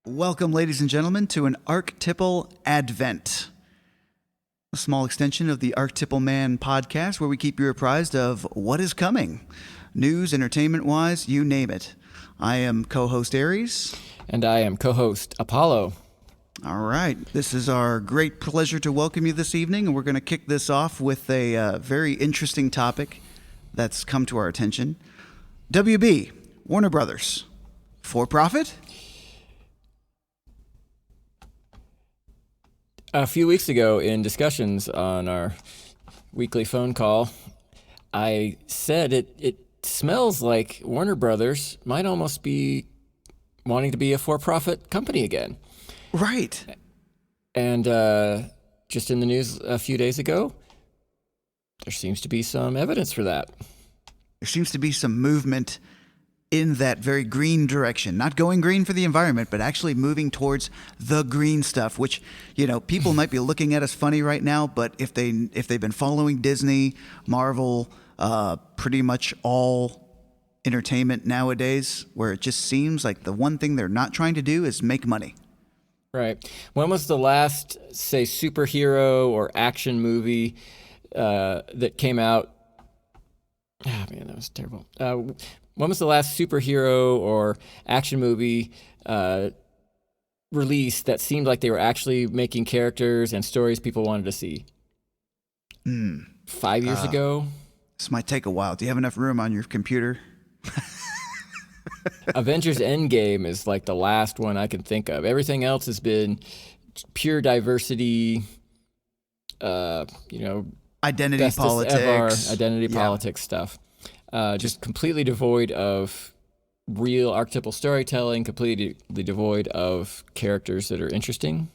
Welcome, ladies and gentlemen, to an Archetypal Advent, a small extension of the Archetypal Man Podcast, where we keep you apprised of what is coming, news, entertainment-wise, you name it. I am co-host Aries. And I am co-host Apollo. All right. This is our great pleasure to welcome you this evening, and we're going to kick this off with a very interesting topic that's come to our attention. WB, Warner Brothers, for profit? A few weeks ago in discussions on our weekly phone call, I said it smells like Warner Brothers might almost be wanting to be a for-profit company again. Right. And just in the news a few days ago, there seems to be some evidence for that. There seems to be some movement in that very green direction, not going green for the environment, but actually moving towards the green stuff, which, you know, people might be looking at us funny right now, but if they've been following Disney, Marvel, pretty much all entertainment nowadays, where it just seems like the one thing they're not trying to do is make money. Right. When was the last, say, superhero or action movie that came out? Ah, man, that was terrible. When was the last superhero or action movie released that seemed like they were actually making characters and stories people wanted to see? 5 years ago? This might take a while. Do you have enough room on your computer? Avengers Endgame is like the last one I can think of. Everything else has been pure diversity, Identity politics. Politics stuff. Just completely devoid of real archetypal storytelling, completely devoid of characters that are interesting.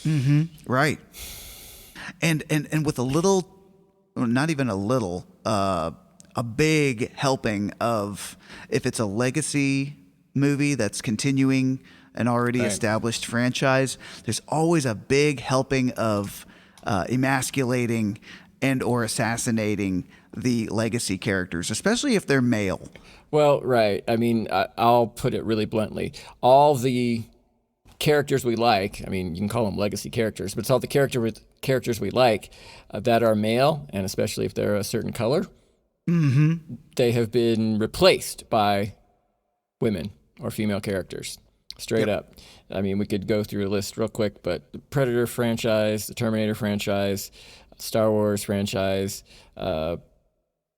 Mm-hmm. Right. And with a little, well, not even a little, a big helping of, if it's a legacy movie that's continuing an already established franchise, there's always a big helping of emasculating and or assassinating the legacy characters, especially if they're male. Well, right. I mean, I'll put it really bluntly. All the characters we like, I mean, you can call them legacy characters, but it's all the characters we like that are male, and especially if they're a certain color, they have been replaced by women or female characters, straight up. I mean, we could go through a list real quick, but the Predator franchise, the Terminator franchise, Star Wars franchise,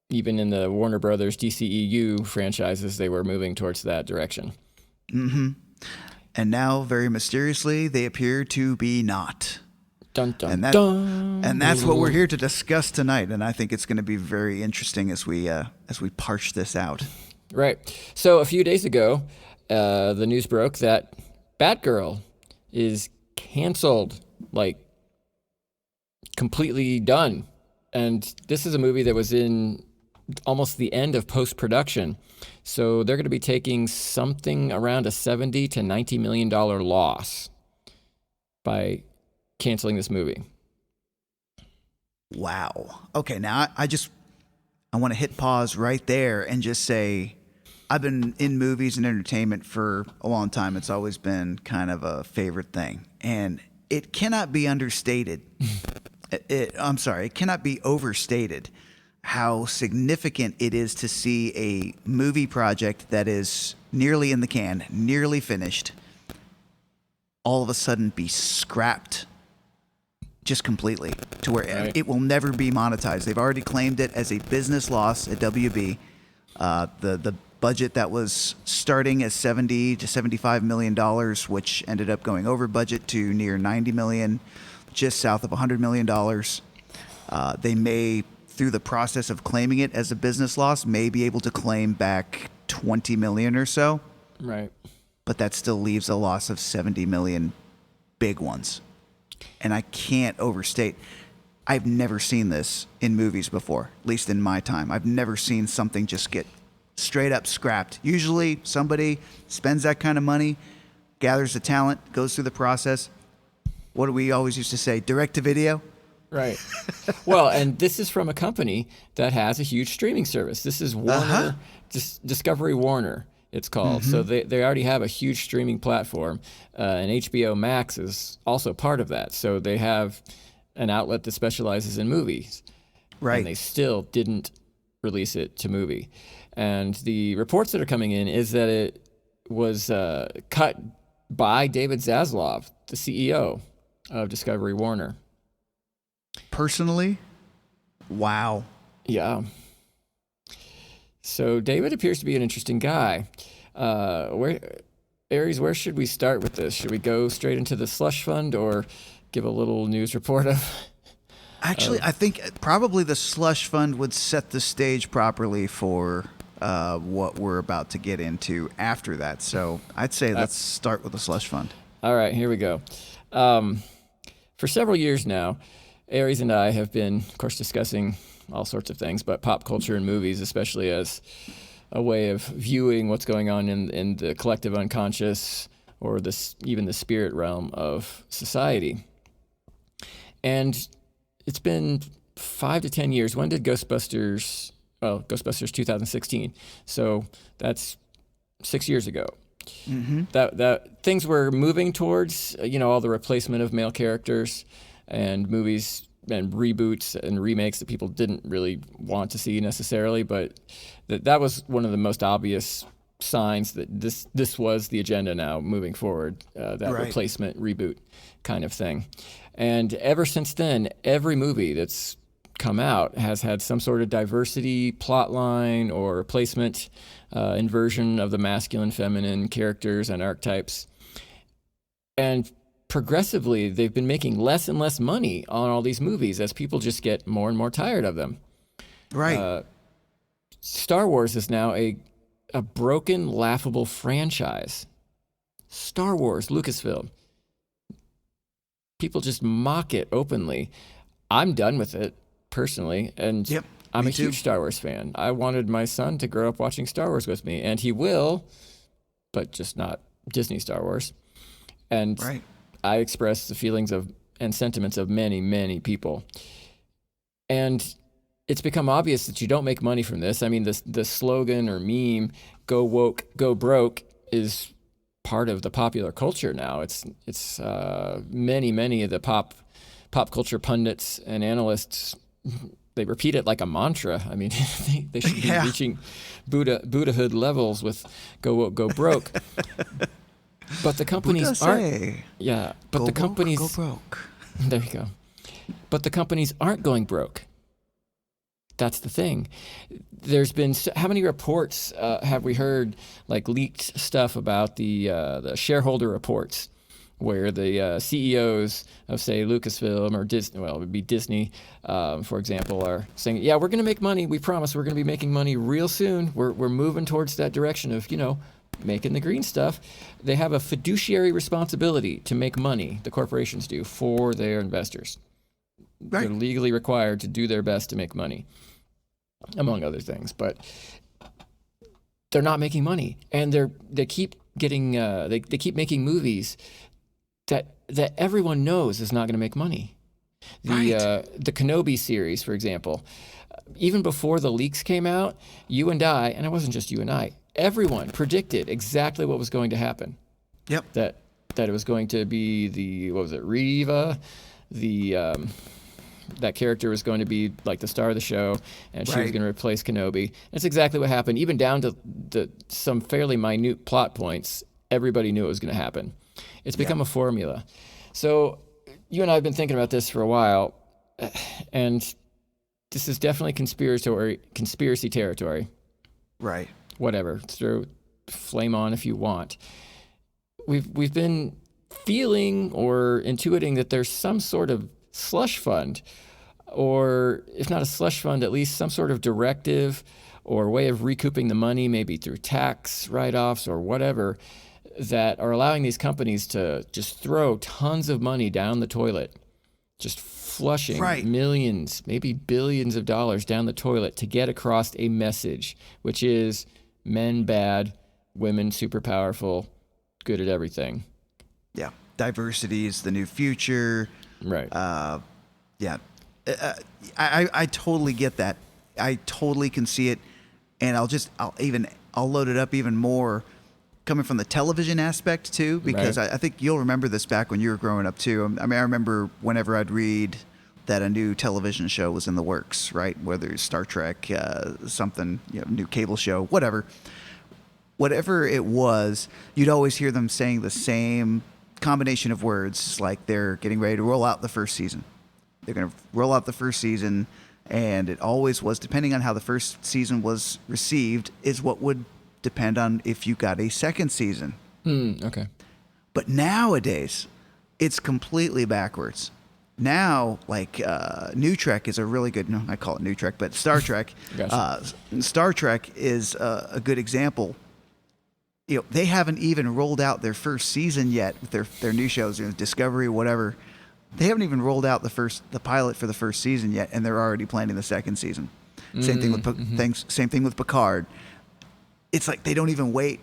even in the Warner Brothers DCEU franchises, they were moving towards that direction. Mm-hmm. And now, very mysteriously, they appear to be not. Dun, dun, dun. And that's what we're here to discuss tonight. And I think it's going to be very interesting as we parse this out. Right. So a few days ago, the news broke that Batgirl is canceled, like completely done. And this is a movie that was in almost the end of post-production. So they're going to be taking something around a $70 to $90 million loss by canceling this movie. Wow. Okay, now I want to hit pause right there and just say, I've been in movies and entertainment for a long time. It's always been kind of a favorite thing. And it cannot be understated. It cannot be overstated how significant it is to see a movie project that is nearly in the can, nearly finished, all of a sudden be scrapped just completely to where it will never be monetized. They've already claimed it as a business loss at WB. The budget that was starting at $70 to $75 million, which ended up going over budget to near $90 million, just south of $100 million. They may, through the process of claiming it as a business loss, may be able to claim back $20 million or so. Right. But that still leaves a loss of $70 million, big ones. And I can't overstate, I've never seen this in movies before, at least in my time. I've never seen something just get straight up scrapped. Usually somebody spends that kind of money, gathers the talent, goes through the process. What do we always used to say? Direct to video? Right. Well, and this is from a company that has a huge streaming service. This is Warner, Discovery Warner it's called. So they already have a huge streaming platform, and HBO Max is also part of that. So they have an outlet that specializes in movies. Right. And they still didn't release it to movie. And the reports that are coming in is that it was cut by David Zazlav, the CEO of Discovery Warner. Personally? Wow. Yeah. So David appears to be an interesting guy. Aries, where should we start with this? Should we go straight into the slush fund or give a little news report of... Actually, I think probably the slush fund would set the stage properly for what we're about to get into after that. So I'd say let's start with the slush fund. All right, here we go. For several years now, Aries and I have been, of course, discussing all sorts of things, but pop culture and movies, especially as a way of viewing what's going on in the collective unconscious or even the spirit realm of society. And it's been 5 to 10 years. When did Ghostbusters 2016. So that's 6 years ago. Mm-hmm. That things were moving towards, all the replacement of male characters and movies and reboots and remakes that people didn't really want to see necessarily, but that was one of the most obvious signs that this was the agenda now moving forward, that replacement reboot kind of thing. And ever since then, every movie that's come out has had some sort of diversity plot line or replacement inversion of the masculine, feminine characters and archetypes. And progressively, they've been making less and less money on all these movies as people just get more and more tired of them. Right. Star Wars is now a broken, laughable franchise. Star Wars, Lucasfilm. People just mock it openly. I'm done with it, personally, and I'm a huge Star Wars fan. I wanted my son to grow up watching Star Wars with me, and he will, but just not Disney Star Wars. And I express the feelings and sentiments of many, many people. And it's become obvious that you don't make money from this. I mean, the slogan or meme, "Go woke, go broke," is part of the popular culture now. It's many of the pop culture pundits and analysts, they repeat it like a mantra. I mean, they should be reaching Buddhahood levels with "Go woke, go broke." But the companies aren't. Yeah, but the companies go broke. There you go. But the companies aren't going broke. That's the thing. There's been how many reports have we heard, like leaked stuff about the shareholder reports, where the CEOs of, say, Lucasfilm or Disney, well, it would be Disney, for example, are saying, "Yeah, we're going to make money. We promise we're going to be making money real soon. We're moving towards that direction of making the green stuff." They have a fiduciary responsibility to make money. The corporations do for their investors. Right. They're legally required to do their best to make money, among other things. But they're not making money, and they keep getting they keep making movies that everyone knows is not going to make money. The Kenobi series, for example, even before the leaks came out, you and I, and it wasn't just you and I, everyone predicted exactly what was going to happen. Yep. That it was going to be Reva, that character was going to be like the star of the show, and she was going to replace Kenobi. That's exactly what happened. Even down to some fairly minute plot points, everybody knew it was going to happen. It's become a formula. So you and I have been thinking about this for a while, and this is definitely conspiracy territory. Right. Whatever. Throw flame on if you want. We've been feeling or intuiting that there's some sort of slush fund, or if not a slush fund, at least some sort of directive or way of recouping the money, maybe through tax write-offs or whatever, that are allowing these companies to just throw tons of money down the toilet, just flushing millions, maybe billions of dollars down the toilet to get across a message, which is men bad, women super powerful, good at everything. Yeah. Diversity is the new future. Right. I totally get that. I totally can see it. And I'll even I'll load it up even more coming from the television aspect too, because Right. I think you'll remember this back when you were growing up too. I mean, I remember whenever I'd read that a new television show was in the works, right? Whether it's Star Trek, something, new cable show, whatever it was, you'd always hear them saying the same combination of words, like they're getting ready to roll out the first season. They're going to roll out the first season, and it always was, depending on how the first season was received, is what would depend on if you got a second season. Okay. But nowadays, it's completely backwards. Now, like New Trek is a really good. No, I call it New Trek, but Star Trek. Gotcha. Star Trek is a good example. They haven't even rolled out their first season yet with their new shows, Discovery, whatever. They haven't even rolled out the pilot for the first season yet, and they're already planning the second season. Same thing with same thing with Picard. It's like they don't even wait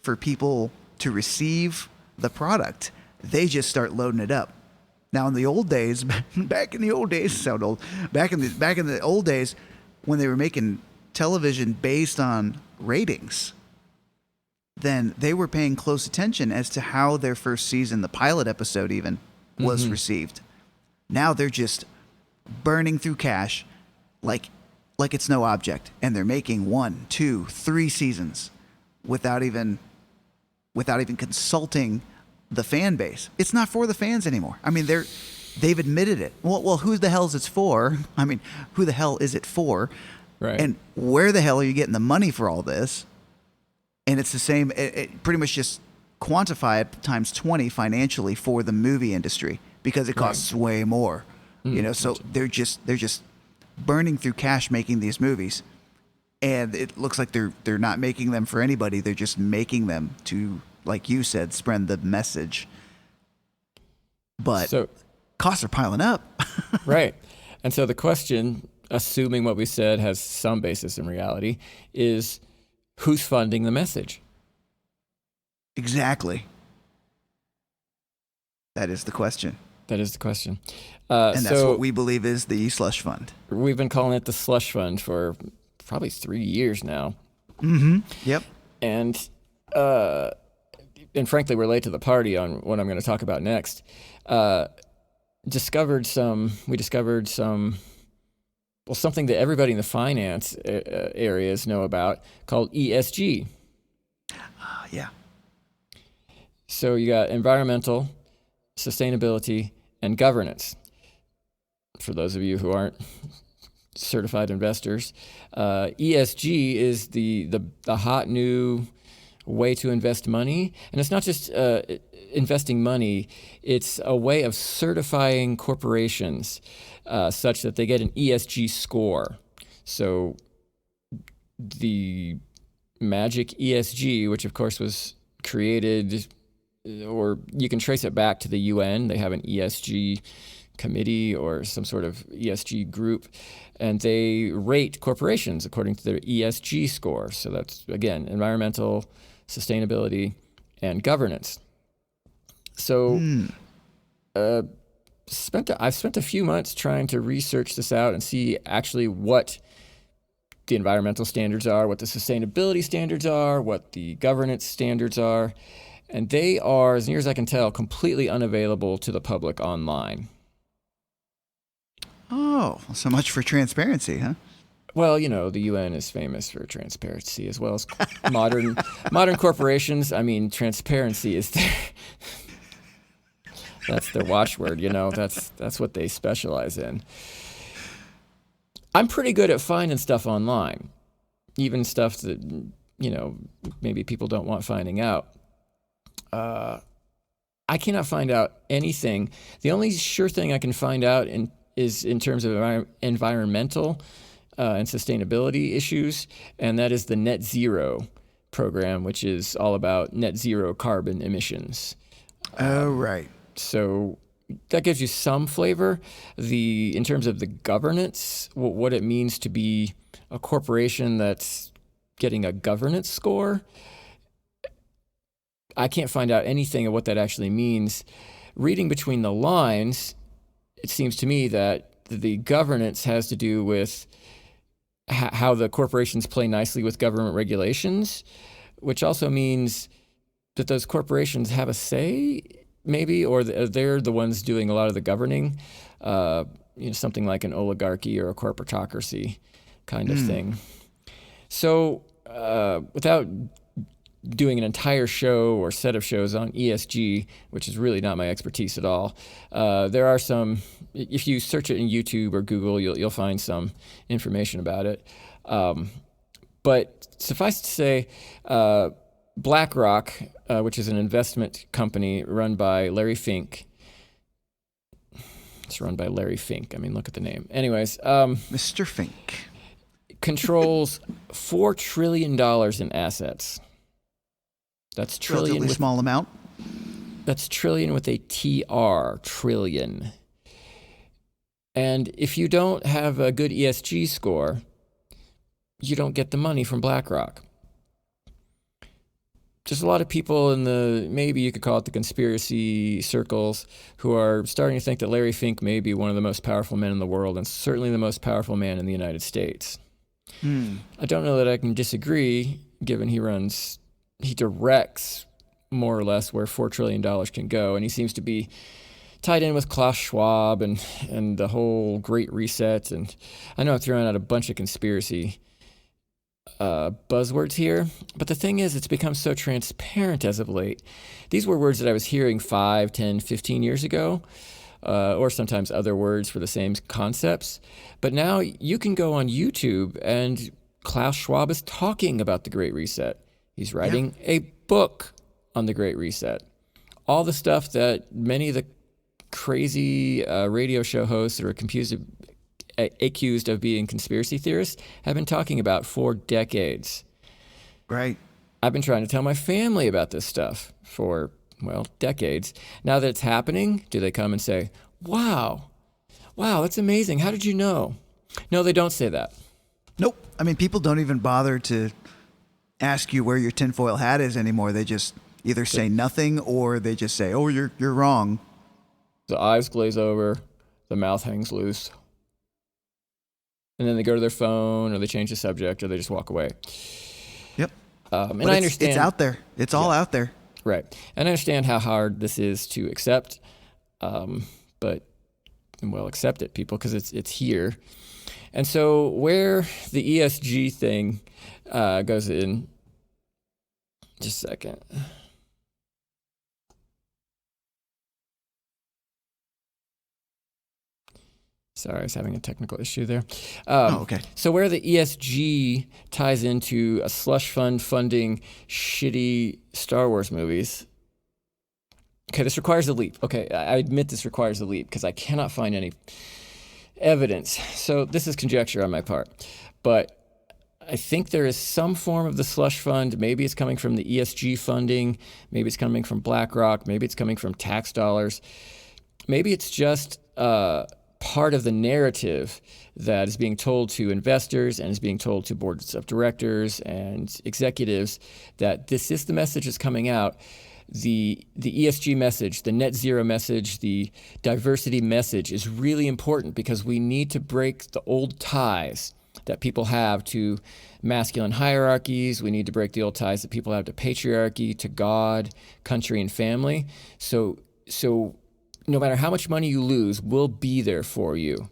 for people to receive the product. They just start loading it up. Now, in the old days, back in the old days, sound old. Back in the old days, when they were making television based on ratings, then they were paying close attention as to how their first season, the pilot episode even, was received. Now they're just burning through cash like it's no object, and they're making 1, 2, 3 seasons without even consulting the fan base. It's not for the fans anymore. I mean, they've admitted it. Well, who the hell is it for? I mean, who the hell is it for? Right. And where the hell are you getting the money for all this? And it's the same. It pretty much just quantify it times 20 financially for the movie industry because it costs way more. So they're just burning through cash making these movies, and it looks like they're not making them for anybody. They're just making them to, like you said, spread the message. But So, costs are piling up. right. And so the question, assuming what we said has some basis in reality, is who's funding the message? Exactly. That is the question. That is the question. And that's what we believe is the slush fund. We've been calling it the slush fund for probably 3 years now. Yep. And frankly, we're late to the party on what I'm going to talk about next. We discovered something that everybody in the finance areas know about called ESG. Yeah. So you got environmental, sustainability, and governance. For those of you who aren't certified investors, ESG is the hot new way to invest money. And it's not just investing money, it's a way of certifying corporations such that they get an ESG score. So the magic ESG, which of course was created, or you can trace it back to the UN. They have an ESG committee or some sort of ESG group, and they rate corporations according to their ESG score. So that's, again, environmental, sustainability, and governance. So I've spent a few months trying to research this out and see actually what the environmental standards are, what the sustainability standards are, what the governance standards are. And they are, as near as I can tell, completely unavailable to the public online. Oh, so much for transparency, huh? Well, the UN is famous for transparency, as well as modern corporations. I mean, transparency is that's their watchword. That's what they specialize in. I'm pretty good at finding stuff online, even stuff that maybe people don't want finding out. I cannot find out anything. The only sure thing I can find out is in terms of environmental and sustainability issues, and that is the Net Zero program, which is all about net zero carbon emissions. Oh, right. So that gives you some flavor. In terms of the governance, what it means to be a corporation that's getting a governance score, I can't find out anything of what that actually means. Reading between the lines, it seems to me that the governance has to do with how the corporations play nicely with government regulations, which also means that those corporations have a say, maybe, or they're the ones doing a lot of the governing, something like an oligarchy or a corporatocracy kind of thing. So without doing an entire show or set of shows on ESG, which is really not my expertise at all, there are some, if you search it in YouTube or Google, you'll find some information about it. But suffice to say, BlackRock, which is an investment company run by Larry Fink. It's run by Larry Fink. I mean, look at the name. Anyways. Mr. Fink. Controls $4 trillion in assets. That's trillion. Relatively small amount. That's trillion with a TR, trillion. And if you don't have a good ESG score, you don't get the money from BlackRock. Just a lot of people in the, maybe you could call it the conspiracy circles, who are starting to think that Larry Fink may be one of the most powerful men in the world, and certainly the most powerful man in the United States. I don't know that I can disagree, given he directs more or less where $4 trillion can go, and he seems to be tied in with Klaus Schwab and the whole Great Reset. And I know I'm throwing out a bunch of conspiracy buzzwords here, but the thing is, it's become so transparent as of late. These were words that I was hearing 5, 10, 15 years ago, or sometimes other words for the same concepts. But now you can go on YouTube and Klaus Schwab is talking about the Great Reset. He's writing a book on the Great Reset. All the stuff that many of the crazy radio show hosts that are accused of being conspiracy theorists have been talking about for decades. Right. I've been trying to tell my family about this stuff for, decades. Now that it's happening, do they come and say, wow, that's amazing. How did you know? No, they don't say that. Nope. I mean, people don't even bother to ask you where your tinfoil hat is anymore. They just either say nothing or they just say, oh, you're wrong. The eyes glaze over, the mouth hangs loose. And then they go to their phone, or they change the subject, or they just walk away. Yep. And I understand. It's out there. It's all out there. Right. And I understand how hard this is to accept, but accept it, people, because it's here. And so where the ESG thing goes in, just a second. Sorry, I was having a technical issue there. Okay. So where the ESG ties into a slush fund funding shitty Star Wars movies. Okay, this requires a leap. Okay, I admit this requires a leap because I cannot find any evidence. So this is conjecture on my part. But I think there is some form of the slush fund. Maybe it's coming from the ESG funding. Maybe it's coming from BlackRock. Maybe it's coming from tax dollars. Maybe it's just part of the narrative that is being told to investors and is being told to boards of directors and executives that this is the message that's coming out. The ESG message, the net zero message, the diversity message is really important because we need to break the old ties that people have to masculine hierarchies. We need to break the old ties that people have to patriarchy, to God, country, and family. So no matter how much money you lose, we'll be there for you.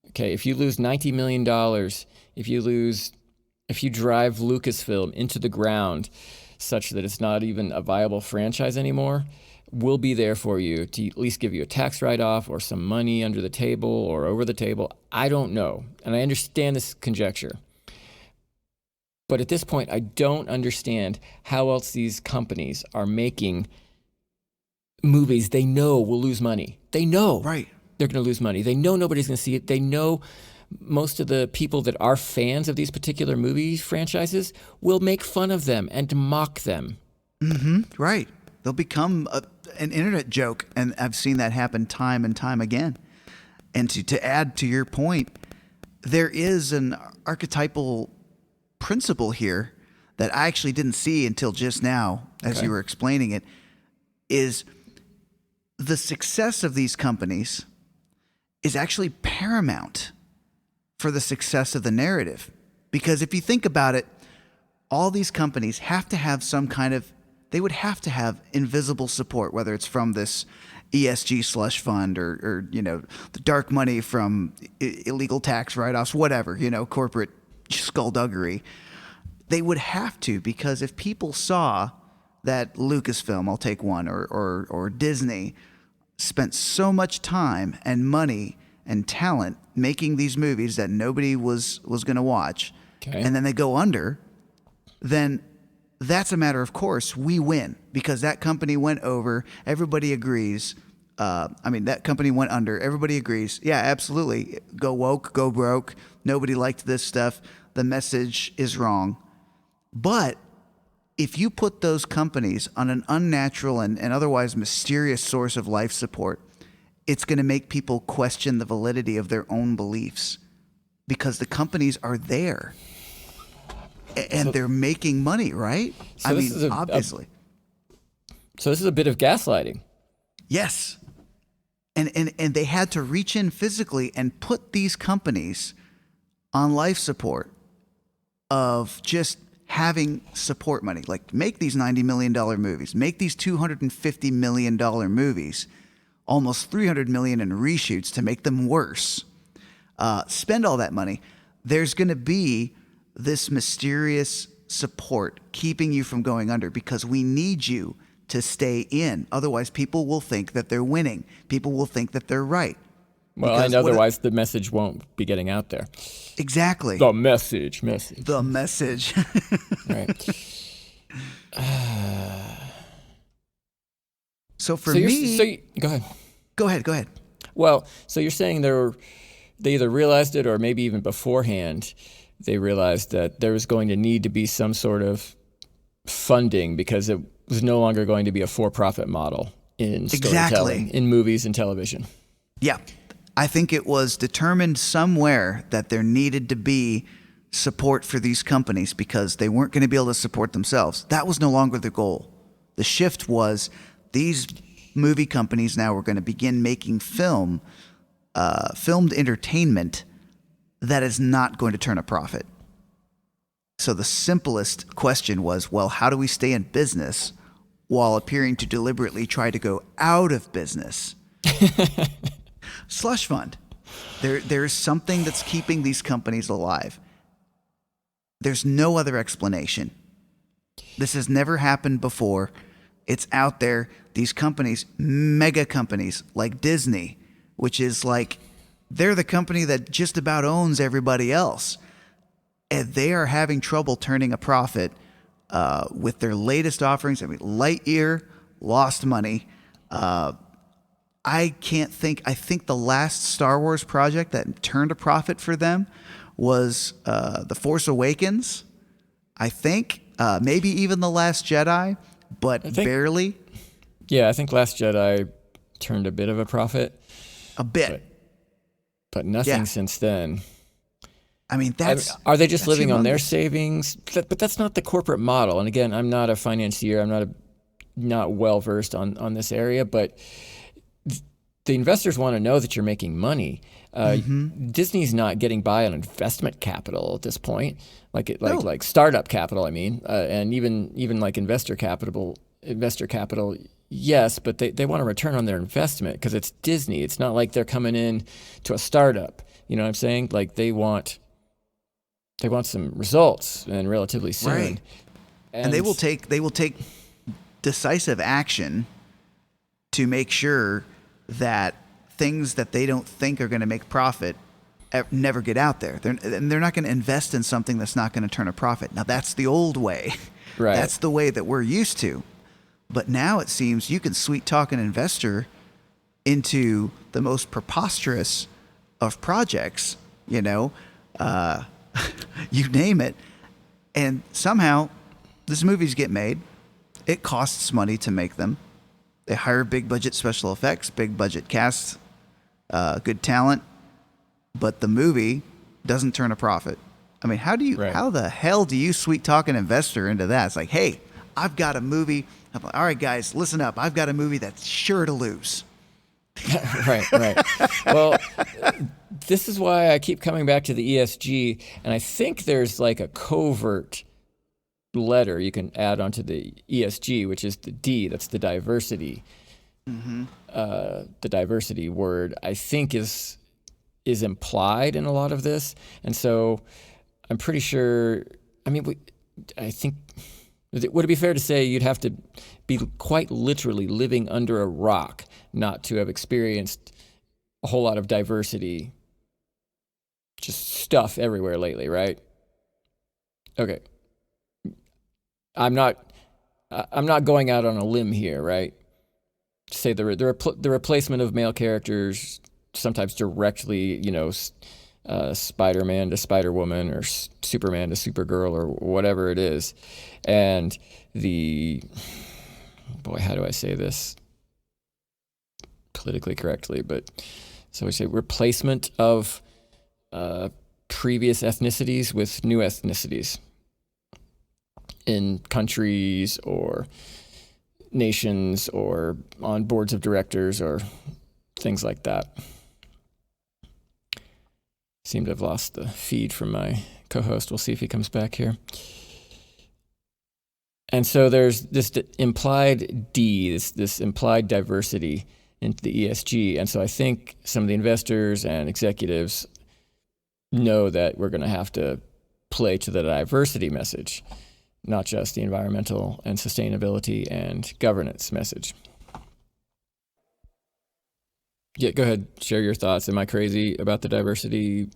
Okay, if you lose $90 million, if you drive Lucasfilm into the ground such that it's not even a viable franchise anymore, we'll be there for you to at least give you a tax write-off or some money under the table or over the table. I don't know, and I understand this conjecture. But at this point, I don't understand how else these companies are making movies they know will lose money. They know they're going to lose money. They know nobody's going to see it. They know most of the people that are fans of these particular movie franchises will make fun of them and mock them. Right. They'll become an internet joke, and I've seen that happen time and time again. And to add to your point, there is an archetypal principle here that I actually didn't see until just now as you were explaining it, is the success of these companies is actually paramount for the success of the narrative. Because if you think about it, all these companies have to have they would have to have invisible support, whether it's from this ESG slush fund or the dark money from illegal tax write-offs, whatever, corporate skullduggery. They would have to, because if people saw that Lucasfilm, I'll take one, or Disney spent so much time and money and talent making these movies that nobody was going to watch, and then they go under, then that's a matter of course. We win because that company went over. Everybody agrees. That company went under. Everybody agrees. Yeah, absolutely. Go woke, go broke. Nobody liked this stuff. The message is wrong. But if you put those companies on an unnatural and otherwise mysterious source of life support, it's going to make people question the validity of their own beliefs because the companies are there. And they're making money, right? So obviously. So this is a bit of gaslighting. Yes. And they had to reach in physically and put these companies on life support of just having support money. Like, make these $90 million movies. Make these $250 million movies. Almost $300 million in reshoots to make them worse. Spend all that money. There's going to be this mysterious support keeping you from going under because we need you to stay in. Otherwise, people will think that they're winning. People will think that they're right. Well, and otherwise the message won't be getting out there. Exactly. The message. The message. Right. So for me... Go ahead. Well, so you're saying they either realized it or maybe even beforehand they realized that there was going to need to be some sort of funding because it was no longer going to be a for-profit model in storytelling, in movies and television. Yeah. I think it was determined somewhere that there needed to be support for these companies because they weren't going to be able to support themselves. That was no longer the goal. The shift was these movie companies now were going to begin making filmed entertainment that is not going to turn a profit. So the simplest question was, well, how do we stay in business while appearing to deliberately try to go out of business? Slush fund. There's something that's keeping these companies alive. There's no other explanation. This has never happened before. It's out there. These companies, mega companies like Disney, which is like, they're the company that just about owns everybody else. And they are having trouble turning a profit with their latest offerings. Lightyear lost money. I think the last Star Wars project that turned a profit for them was The Force Awakens. I think maybe even The Last Jedi, but barely. Yeah, I think Last Jedi turned a bit of a profit. A bit. But nothing since then. Are they just living on their savings? But that's not the corporate model. And again, I'm not a financier. I'm not well versed on this area. But the investors want to know that you're making money. Disney's not getting by on investment capital at this point, like startup capital. And even like investor capital. Yes, but they want a return on their investment because it's Disney. It's not like they're coming in to a startup. You know what I'm saying? Like they want some results and relatively soon. Right. And they will take decisive action to make sure that things that they don't think are going to make profit never get out there. They're not going to invest in something that's not going to turn a profit. Now that's the old way. Right. That's the way that we're used to. But now it seems you can sweet talk an investor into the most preposterous of projects, you name it. And somehow these movies get made. It costs money to make them. They hire big budget special effects, big budget cast, good talent, but the movie doesn't turn a profit. How the hell do you sweet talk an investor into that? It's like, hey, I've got a movie. All right, guys, listen up. I've got a movie that's sure to lose. Right. Well, this is why I keep coming back to the ESG, and I think there's like a covert letter you can add onto the ESG, which is the D. That's the diversity. The diversity word, I think, is implied in a lot of this, and so I'm pretty sure. I mean, I think, would it be fair to say you'd have to be quite literally living under a rock not to have experienced a whole lot of diversity, just stuff everywhere lately, right? Okay. I'm not going out on a limb here, right? To say the replacement of male characters, sometimes directly, Spider-Man to Spider-Woman or Superman to Supergirl or whatever it is. And how do I say this politically correctly? But so we say replacement of previous ethnicities with new ethnicities in countries or nations or on boards of directors or things like that. Seem to have lost the feed from my co-host. We'll see if he comes back here. And so there's this implied D, this implied diversity into the ESG. And so I think some of the investors and executives know that we're going to have to play to the diversity message, not just the environmental and sustainability and governance message. Yeah, go ahead, share your thoughts. Am I crazy about the diversity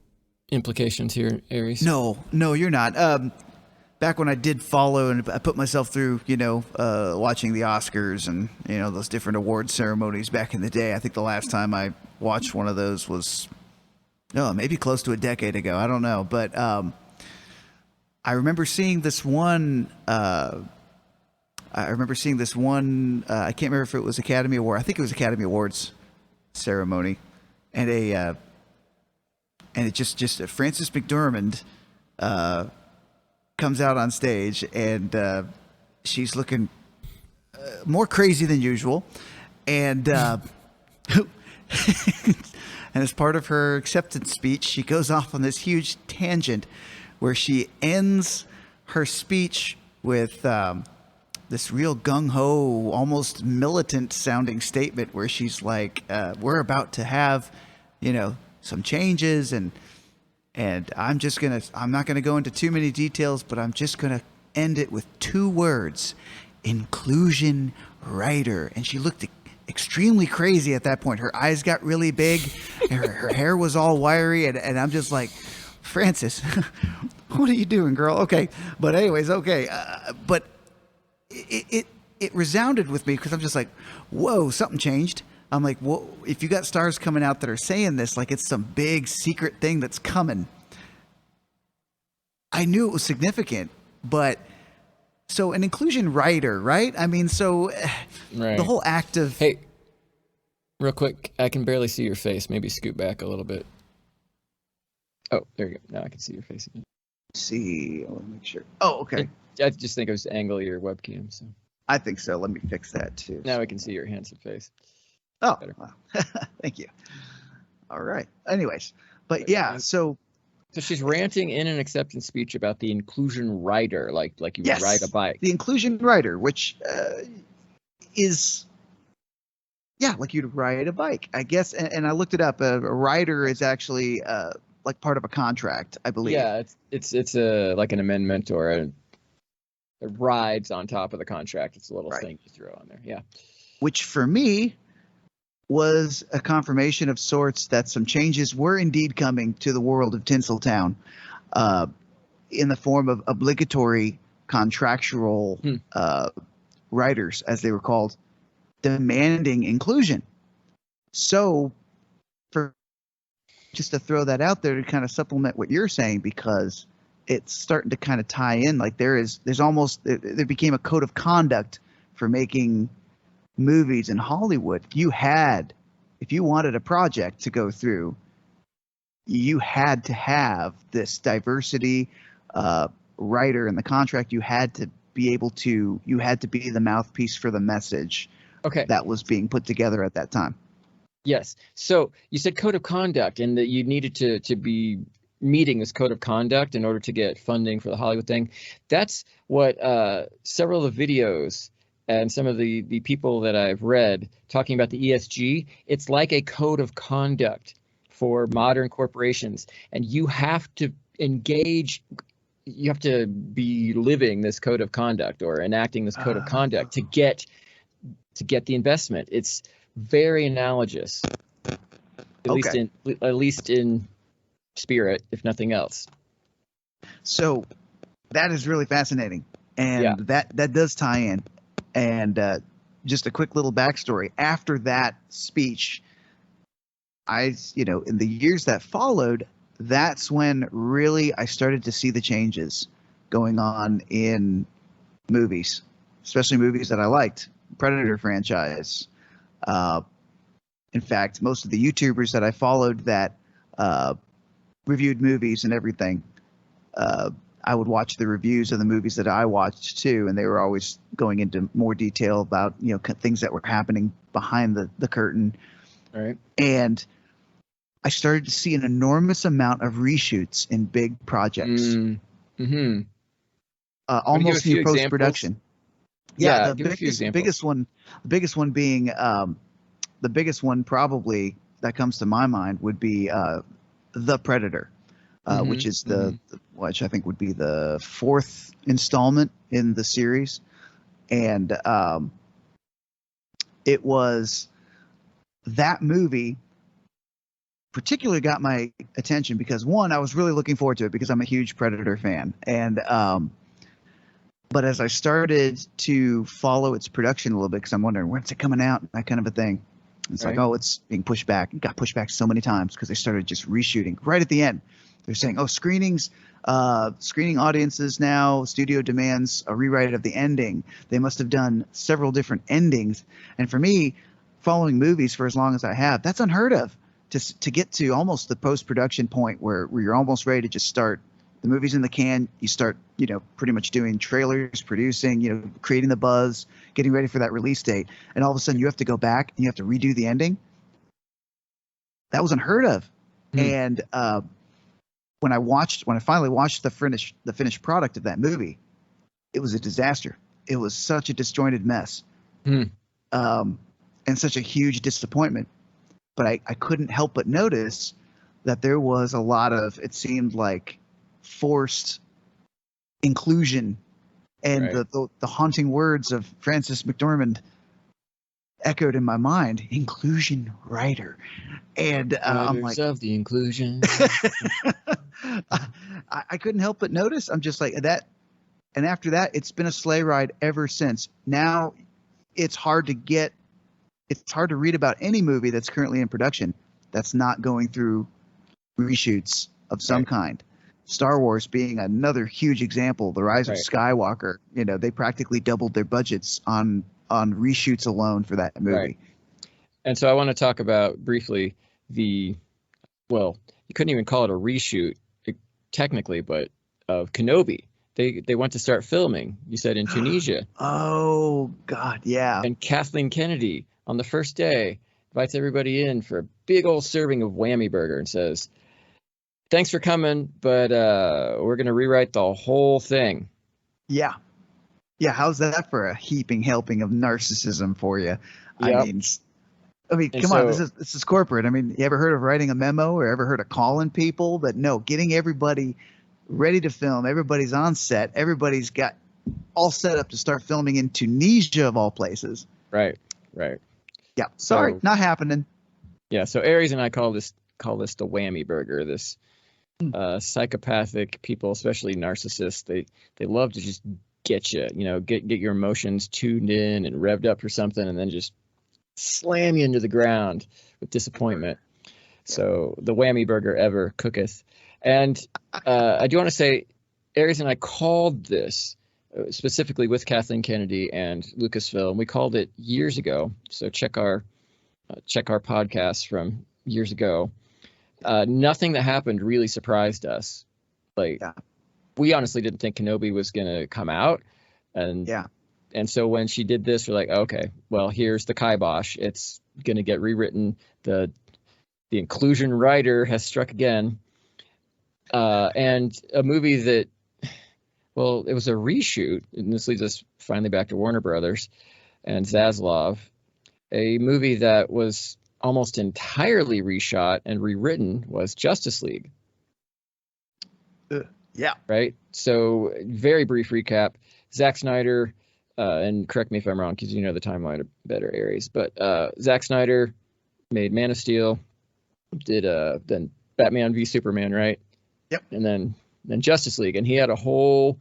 implications here, Aries? No, you're not. Back when I did follow and I put myself through, watching the Oscars and, those different award ceremonies back in the day. I think the last time I watched one of those was, maybe close to a decade ago. I don't know. But I remember seeing this one. I can't remember if it was Academy Award. I think it was Academy Awards ceremony, and it just Frances McDormand comes out on stage, and she's looking more crazy than usual, and and as part of her acceptance speech, she goes off on this huge tangent where she ends her speech with this real gung-ho, almost militant-sounding statement where she's like, we're about to have, some changes, and I'm not gonna go into too many details, but I'm just gonna end it with 2 words: inclusion rider. And she looked extremely crazy at that point. Her eyes got really big, and her hair was all wiry, and I'm just like, Frances, what are you doing, girl? Okay, but anyways, okay, but it resounded with me because I'm just like, whoa, something changed. I'm like, well, if you got stars coming out that are saying this, like it's some big secret thing that's coming. I knew it was significant, but so an inclusion writer, right? I mean, so right. The whole act of... Hey, real quick, I can barely see your face. Maybe scoot back a little bit. Oh, there you go. Now I can see your face again. See, I want to make sure. Oh, okay. I just think I was angle your webcam. So I think so. Let me fix that too. Now I can see your handsome face. Oh, wow. Thank you. All right. Anyways, but yeah, so she's ranting in an acceptance speech about the inclusion rider, like you would ride a bike. The inclusion rider, which is, like you'd ride a bike, I guess. And I looked it up. A rider is actually like part of a contract, I believe. Yeah, it's a like an amendment or a rides on top of the contract. It's a little thing you throw on there. Yeah. Which for me was a confirmation of sorts that some changes were indeed coming to the world of Tinseltown in the form of obligatory contractual writers, as they were called, demanding inclusion. So just to throw that out there to kind of supplement what you're saying, because it's starting to kind of tie in, like there became a code of conduct for making movies in Hollywood. If you wanted a project to go through, you had to have this diversity writer in the contract. You had to be the mouthpiece for the message that was being put together at that time. Yes. So you said code of conduct, and that you needed to be meeting this code of conduct in order to get funding for the Hollywood thing. That's what several of the videos and some of the people that I've read talking about the ESG, it's like a code of conduct for modern corporations. And you have to engage, you have to be living this code of conduct or enacting this code of conduct to get the investment. It's very analogous, at least in spirit, if nothing else. So that is really fascinating, and Yeah. that does tie in. And just a quick little backstory. After that speech, in the years that followed, that's when really I started to see the changes going on in movies, especially movies that I liked. Predator franchise. In fact, most of the YouTubers that I followed that reviewed movies and everything, I would watch the reviews of the movies that I watched too, and they were always going into more detail about things that were happening behind the curtain. All right. And I started to see an enormous amount of reshoots in big projects. Mm-hmm. Almost new post production. Yeah, the biggest one being the biggest one probably that comes to my mind would be The Predator. Which is which I think would be the 4th installment in the series. And it was that movie particularly got my attention because, one, I was really looking forward to it because I'm a huge Predator fan. And but as I started to follow its production a little bit, because I'm wondering, when's it coming out, that kind of a thing. It's like, oh, it's being pushed back. It got pushed back so many times because they started just reshooting right at the end. They're saying, oh, screening audiences now, studio demands a rewrite of the ending. They must have done several different endings. And for me, following movies for as long as I have, that's unheard of. To get to almost the post-production point where you're almost ready to just start. The movie's in the can, you start, pretty much doing trailers, producing, creating the buzz, getting ready for that release date. And all of a sudden you have to go back and you have to redo the ending. That was unheard of. And when I finally watched the finished product of that movie, it was a disaster. It was such a disjointed mess, and such a huge disappointment. But I couldn't help but notice that there was a lot of, it seemed like, forced inclusion, and the haunting words of Frances McDormand echoed in my mind: inclusion writer. And I'm like, of the inclusion. I couldn't help but notice. I'm just like that. And after that, it's been a sleigh ride ever since. Now it's hard to read about any movie that's currently in production that's not going through reshoots of some kind. Star Wars being another huge example. The Rise of Skywalker, they practically doubled their budgets on reshoots alone for that movie. Right. And so I want to talk about briefly you couldn't even call it a reshoot technically, but of Kenobi. They went to start filming, you said, in Tunisia. Oh, God, yeah. And Kathleen Kennedy, on the first day, invites everybody in for a big old serving of whammy burger and says, thanks for coming, but we're going to rewrite the whole thing. Yeah. Yeah, how's that for a heaping helping of narcissism for you? Yep. I mean, come on, this is corporate. I mean, you ever heard of writing a memo or ever heard of calling people? But no, getting everybody ready to film. Everybody's on set. Everybody's got all set up to start filming in Tunisia of all places. Right. Yeah. Sorry, not happening. Yeah. So Aries and I call this the whammy burger. This psychopathic people, especially narcissists, they love to just get you, get your emotions tuned in and revved up for something, and then just slam you into the ground with disappointment. So the whammy burger ever cooketh. And I do want to say, Aries and I called this specifically with Kathleen Kennedy and Lucasfilm. We called it years ago. So check our podcast from years ago. Nothing that happened really surprised us. We honestly didn't think Kenobi was going to come out. And so when she did this, we're like, okay, well, here's the kibosh. It's going to get rewritten. The inclusion writer has struck again. And a movie that, well, it was a reshoot, and this leads us finally back to Warner Brothers and Zazlav, a movie that was almost entirely reshot and rewritten was Justice League. Yeah. Right? So, very brief recap. Zack Snyder, and correct me if I'm wrong because you know the timeline better, Aries, but Zack Snyder made Man of Steel, did then Batman v Superman, right? Yep. And then Justice League, and he had a whole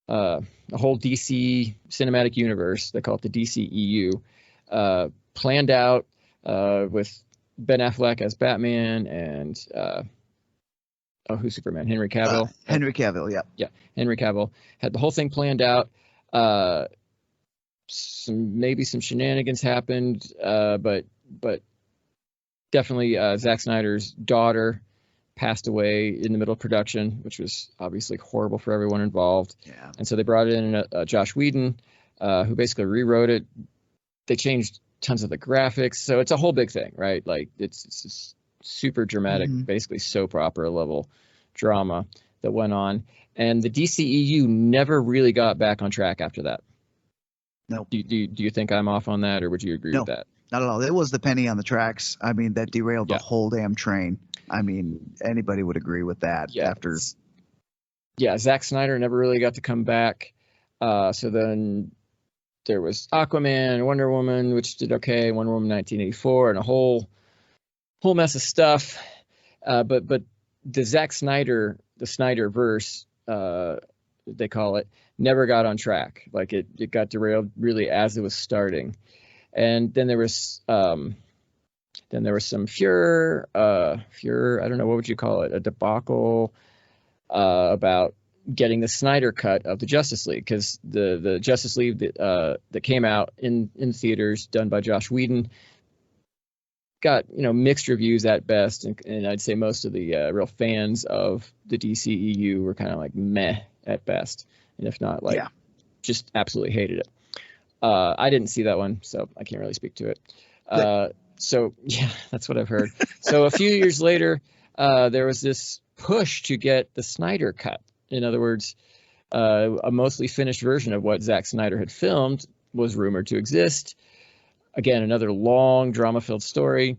DC cinematic universe, they call it the DCEU, planned out with Ben Affleck as Batman and who's Superman? Henry Cavill. Henry Cavill, yeah. Yeah, Henry Cavill had the whole thing planned out. Maybe some shenanigans happened, but definitely Zack Snyder's daughter passed away in the middle of production, which was obviously horrible for everyone involved. Yeah. And so they brought in Josh Whedon, who basically rewrote it. They changed tons of the graphics, so it's a whole big thing, right? Like it's super dramatic, basically soap opera level drama that went on. And the DCEU never really got back on track after that. No. Do you think I'm off on that, or would you agree with that? Not at all. It was the penny on the tracks. I mean, that derailed the whole damn train. I mean, anybody would agree with that. Yeah. Zack Snyder never really got to come back. So then there was Aquaman, Wonder Woman, which did okay, Wonder Woman 1984, and a whole mess of stuff. But the Zack Snyder, the Snyderverse, they call it, never got on track. Like it got derailed really as it was starting. And then there was some furor, I don't know, what would you call it, a debacle about getting the Snyder cut of the Justice League, because the Justice League that came out in theaters, done by Josh Whedon, got mixed reviews at best, and I'd say most of the real fans of the DCEU were kind of like meh at best, and if not just absolutely hated it. I didn't see that one, so I can't really speak to it. So yeah, that's what I've heard. So a few years later, there was this push to get the Snyder cut. In other words, a mostly finished version of what Zack Snyder had filmed was rumored to exist. Again, another long drama-filled story.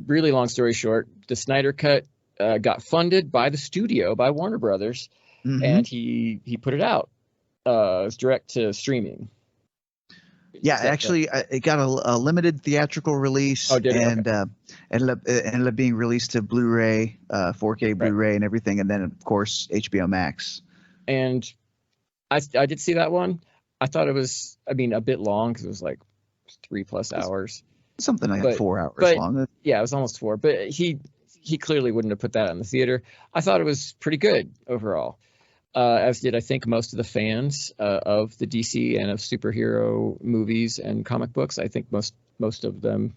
Really long story short, the Snyder cut got funded by the studio, by Warner Brothers, and he put it out. It was direct to streaming. Yeah, actually, it got a limited theatrical release, ended up being released to Blu-ray, 4K Blu-ray, and everything, and then of course HBO Max. And I did see that one. I thought it was, a bit long because it was like 3+ hours, something like 4 hours long. Yeah, it was almost 4. But he clearly wouldn't have put that in the theater. I thought it was pretty good overall. As did I think most of the fans of the DC and of superhero movies and comic books. I think most of them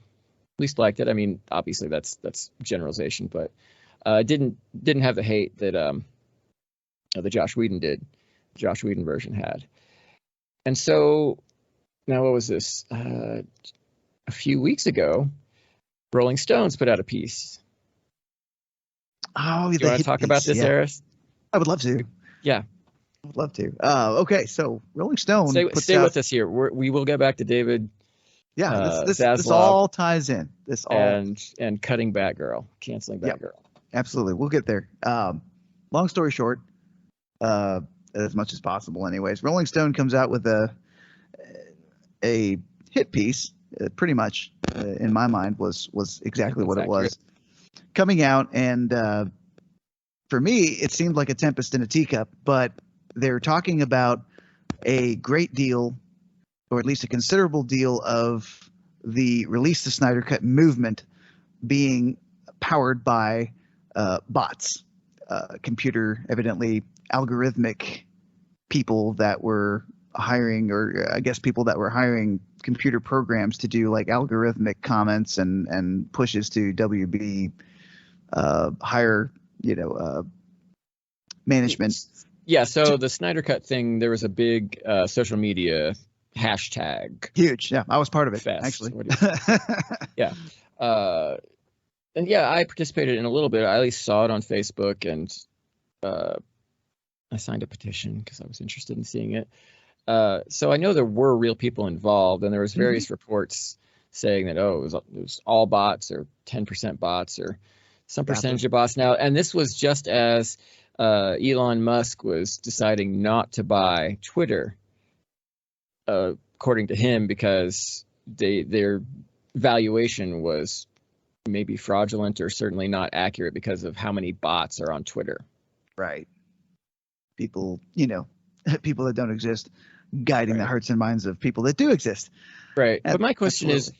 at least liked it. Obviously that's generalization, but didn't have the hate that the Josh Whedon version had. And so now, what was this? A few weeks ago, Rolling Stones put out a piece. Oh, do you want to talk about this, Aris? I would love to. Yeah, I would love to. Okay, so Rolling Stone. Stay with us here. We will get back to David. Yeah, this all ties in. And cutting Batgirl, canceling Batgirl. Absolutely, we'll get there. Long story short, as much as possible, anyways. Rolling Stone comes out with a hit piece. Pretty much, in my mind, was exactly what it was. Coming out, and for me, it seemed like a tempest in a teacup, but they're talking about a great deal, or at least a considerable deal, of the Release the Snyder Cut movement being powered by bots, computer, evidently algorithmic people that were hiring, or I guess people that were hiring computer programs to do like algorithmic comments and pushes to WB higher, management. Yeah, so the Snyder Cut thing, there was a big social media hashtag Huge. Yeah, I was part of it, fest. actually. Yeah. And yeah, I participated in a little bit. I at least saw it on Facebook, and I signed a petition because I was interested in seeing it. So I know there were real people involved, and there was various reports saying that, it was all bots or 10% bots or some percentage of bots now. And this was just as Elon Musk was deciding not to buy Twitter, according to him, because their valuation was maybe fraudulent or certainly not accurate because of how many bots are on Twitter. Right. People, people that don't exist, guiding the hearts and minds of people that do exist. Right. But my question is,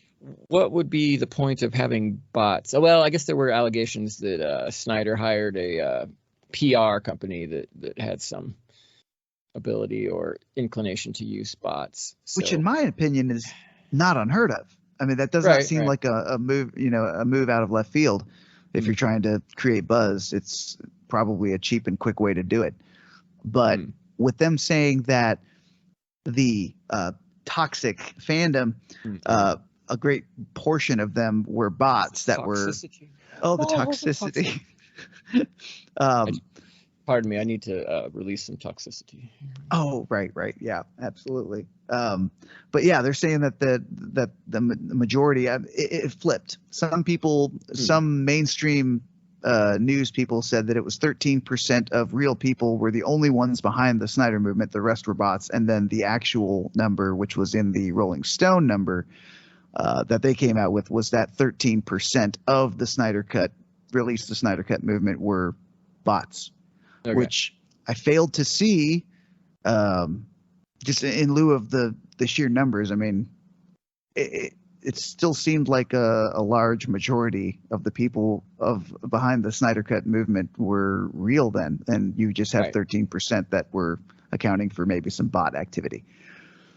what would be the point of having bots? Well, I guess there were allegations that Snyder hired a PR company that had some ability or inclination to use bots. Which, in my opinion, is not unheard of. I mean, that does not seem like a move, a move out of left field. If you're trying to create buzz, it's probably a cheap and quick way to do it. But with them saying that the toxic fandom, a great portion of them were bots that toxicity. were the toxicity. Pardon me, I need to release some toxicity. Oh, right, yeah, absolutely. But yeah, they're saying that the majority, it flipped. Some people, some mainstream news people said that it was 13% of real people were the only ones behind the Snyder movement. The rest were bots. And then the actual number, which was in the Rolling Stone number that they came out with, was that 13% of the Snyder Cut, released the Snyder Cut movement, were bots. Okay. Which I failed to see, just in lieu of the sheer numbers. I mean, it still seemed like a large majority of the people behind the Snyder Cut movement were real then, and you just have 13% that were accounting for maybe some bot activity.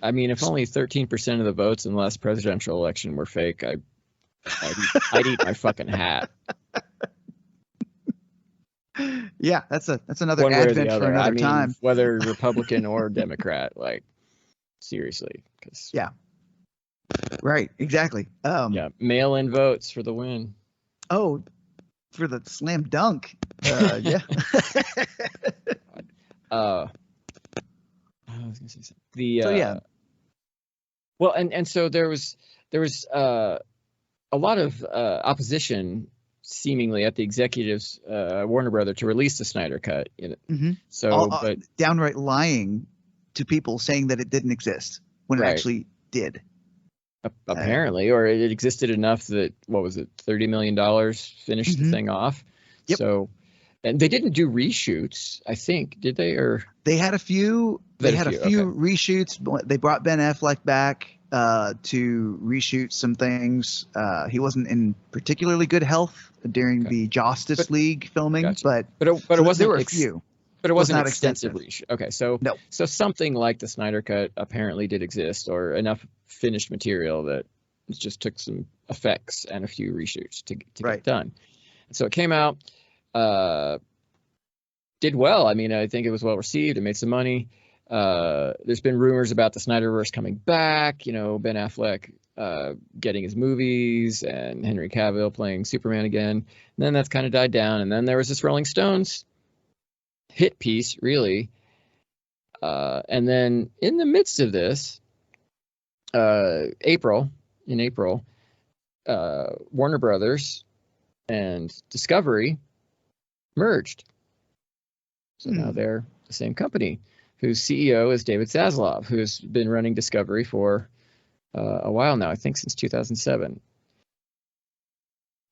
I mean, if only 13% of the votes in the last presidential election were fake, I'd eat my fucking hat. Yeah, that's another Advent for another time. Whether Republican or Democrat, like, seriously, because right, exactly. Mail-in votes for the win. Oh, for the slam dunk. Yeah. I was gonna say something. Well, and so there was a lot of opposition, seemingly, at the executives, Warner Brother, to release the Snyder Cut. So, but downright lying to people, saying that it didn't exist when it actually did. Apparently, or it existed enough that, what was it, $30 million finished the thing off. Yep. So, and they didn't do reshoots, I think, did they? Or they had a few. They had a few reshoots. They brought Ben Affleck back to reshoot some things. He wasn't in particularly good health during the Justice League filming, but it wasn't. There were a few. But it wasn't extensive reshoot. Okay, so no. So something like the Snyder Cut apparently did exist, or enough finished material that it just took some effects and a few reshoots to get done. And so it came out, did well. I mean, I think it was well received. It made some money. There's been rumors about the Snyderverse coming back. Ben Affleck getting his movies and Henry Cavill playing Superman again. And then that's kind of died down. And then there was this Rolling Stones hit piece, really. And then in the midst of this, in April, Warner Brothers and Discovery merged. So now they're the same company, whose CEO is David Zazlav, who's been running Discovery for a while now, I think since 2007.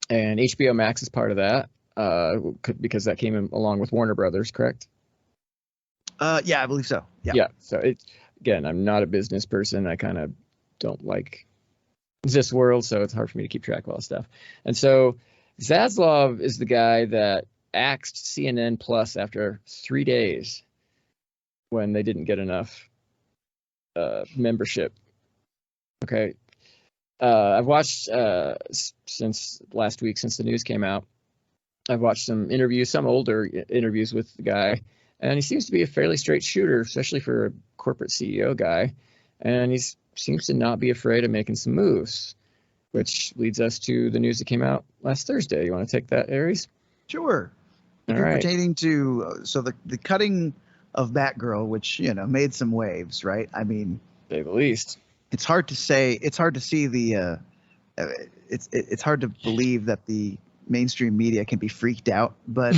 And HBO Max is part of that, because that came along with Warner Brothers, correct? Yeah, I believe so. Yeah. So again, I'm not a business person. I kind of don't like this world, so it's hard for me to keep track of all this stuff. And so Zaslav is the guy that axed CNN Plus after 3 days when they didn't get enough membership. Okay. I've watched since last week, since the news came out, I've watched some interviews, some older interviews with the guy, and he seems to be a fairly straight shooter, especially for a corporate CEO guy. and he seems to not be afraid of making some moves, which leads us to the news that came out last Thursday. You want to take that, Aries? Sure. All If you're right. pertaining to the cutting of Batgirl, which made some waves, right? I mean, Say the least. it's hard to say. It's hard to see the. It's hard to believe that the mainstream media can be freaked out, but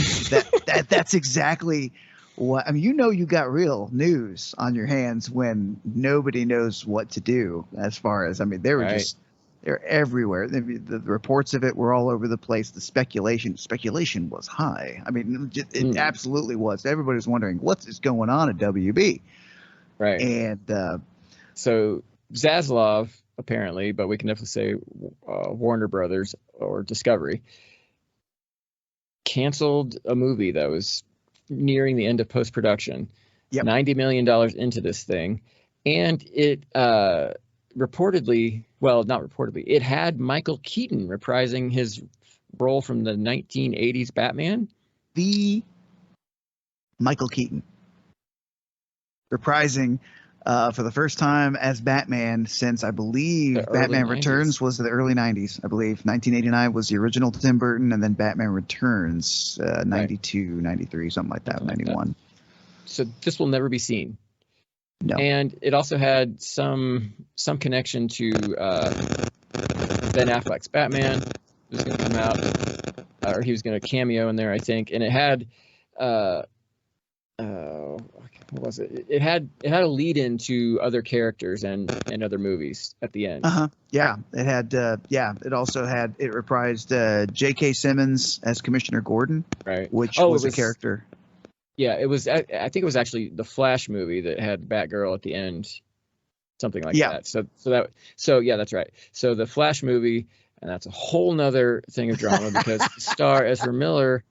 that's exactly what I mean. You got real news on your hands when nobody knows what to do. As far as they were Right. just they're everywhere. The reports of it were all over the place. The speculation was high. I mean, it absolutely was. Everybody was wondering what's going on at WB. Right. And so Zazlav, apparently, but we can definitely say Warner Brothers or Discovery, canceled a movie that was nearing the end of post-production. Yep. $90 million into this thing. And it reportedly, well, not reportedly, it had Michael Keaton reprising his role from the 1980s Batman. The Michael Keaton reprising for the first time as Batman since I believe Batman 90s. Returns was the early 90s. I believe 1989 was the original Tim Burton, and then Batman Returns 92, 93, something like that, 91. So this will never be seen. No. And it also had some connection to Ben Affleck's Batman. It was going to come out, or he was going to cameo in there, I think. And it had what was it? It had a lead into other characters and other movies at the end. Yeah, it had. It also had. It reprised J.K. Simmons as Commissioner Gordon, right? Which was a character. Yeah, it was. I think it was actually the Flash movie that had Batgirl at the end, something like that. So yeah, that's right. So the Flash movie, and that's a whole nother thing of drama because the star Ezra Miller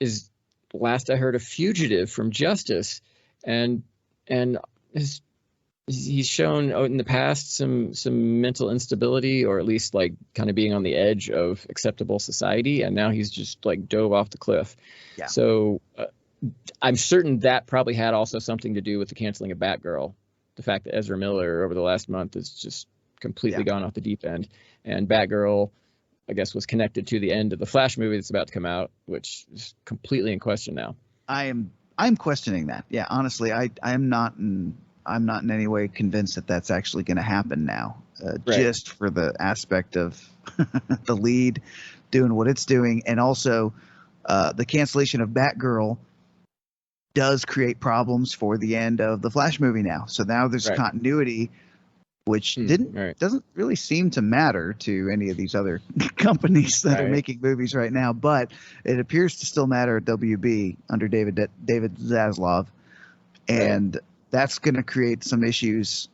is, last I heard, a fugitive from justice, and he's shown in the past some mental instability, or at least like kind of being on the edge of acceptable society, and now he's just like dove off the cliff. Yeah. So I'm certain that probably had also something to do with the canceling of Batgirl. The fact that Ezra Miller over the last month has just completely gone off the deep end, and Batgirl, I guess, was connected to the end of the Flash movie that's about to come out, which is completely in question now. I'm questioning that. Yeah, honestly, I'm not in any way convinced that that's actually going to happen now. Just for the aspect of the lead doing what it's doing, and also the cancellation of Batgirl does create problems for the end of the Flash movie now. So now there's continuity, which doesn't really seem to matter to any of these other companies that are making movies right now, but it appears to still matter at WB under David Zazlav, and that's going to create some issues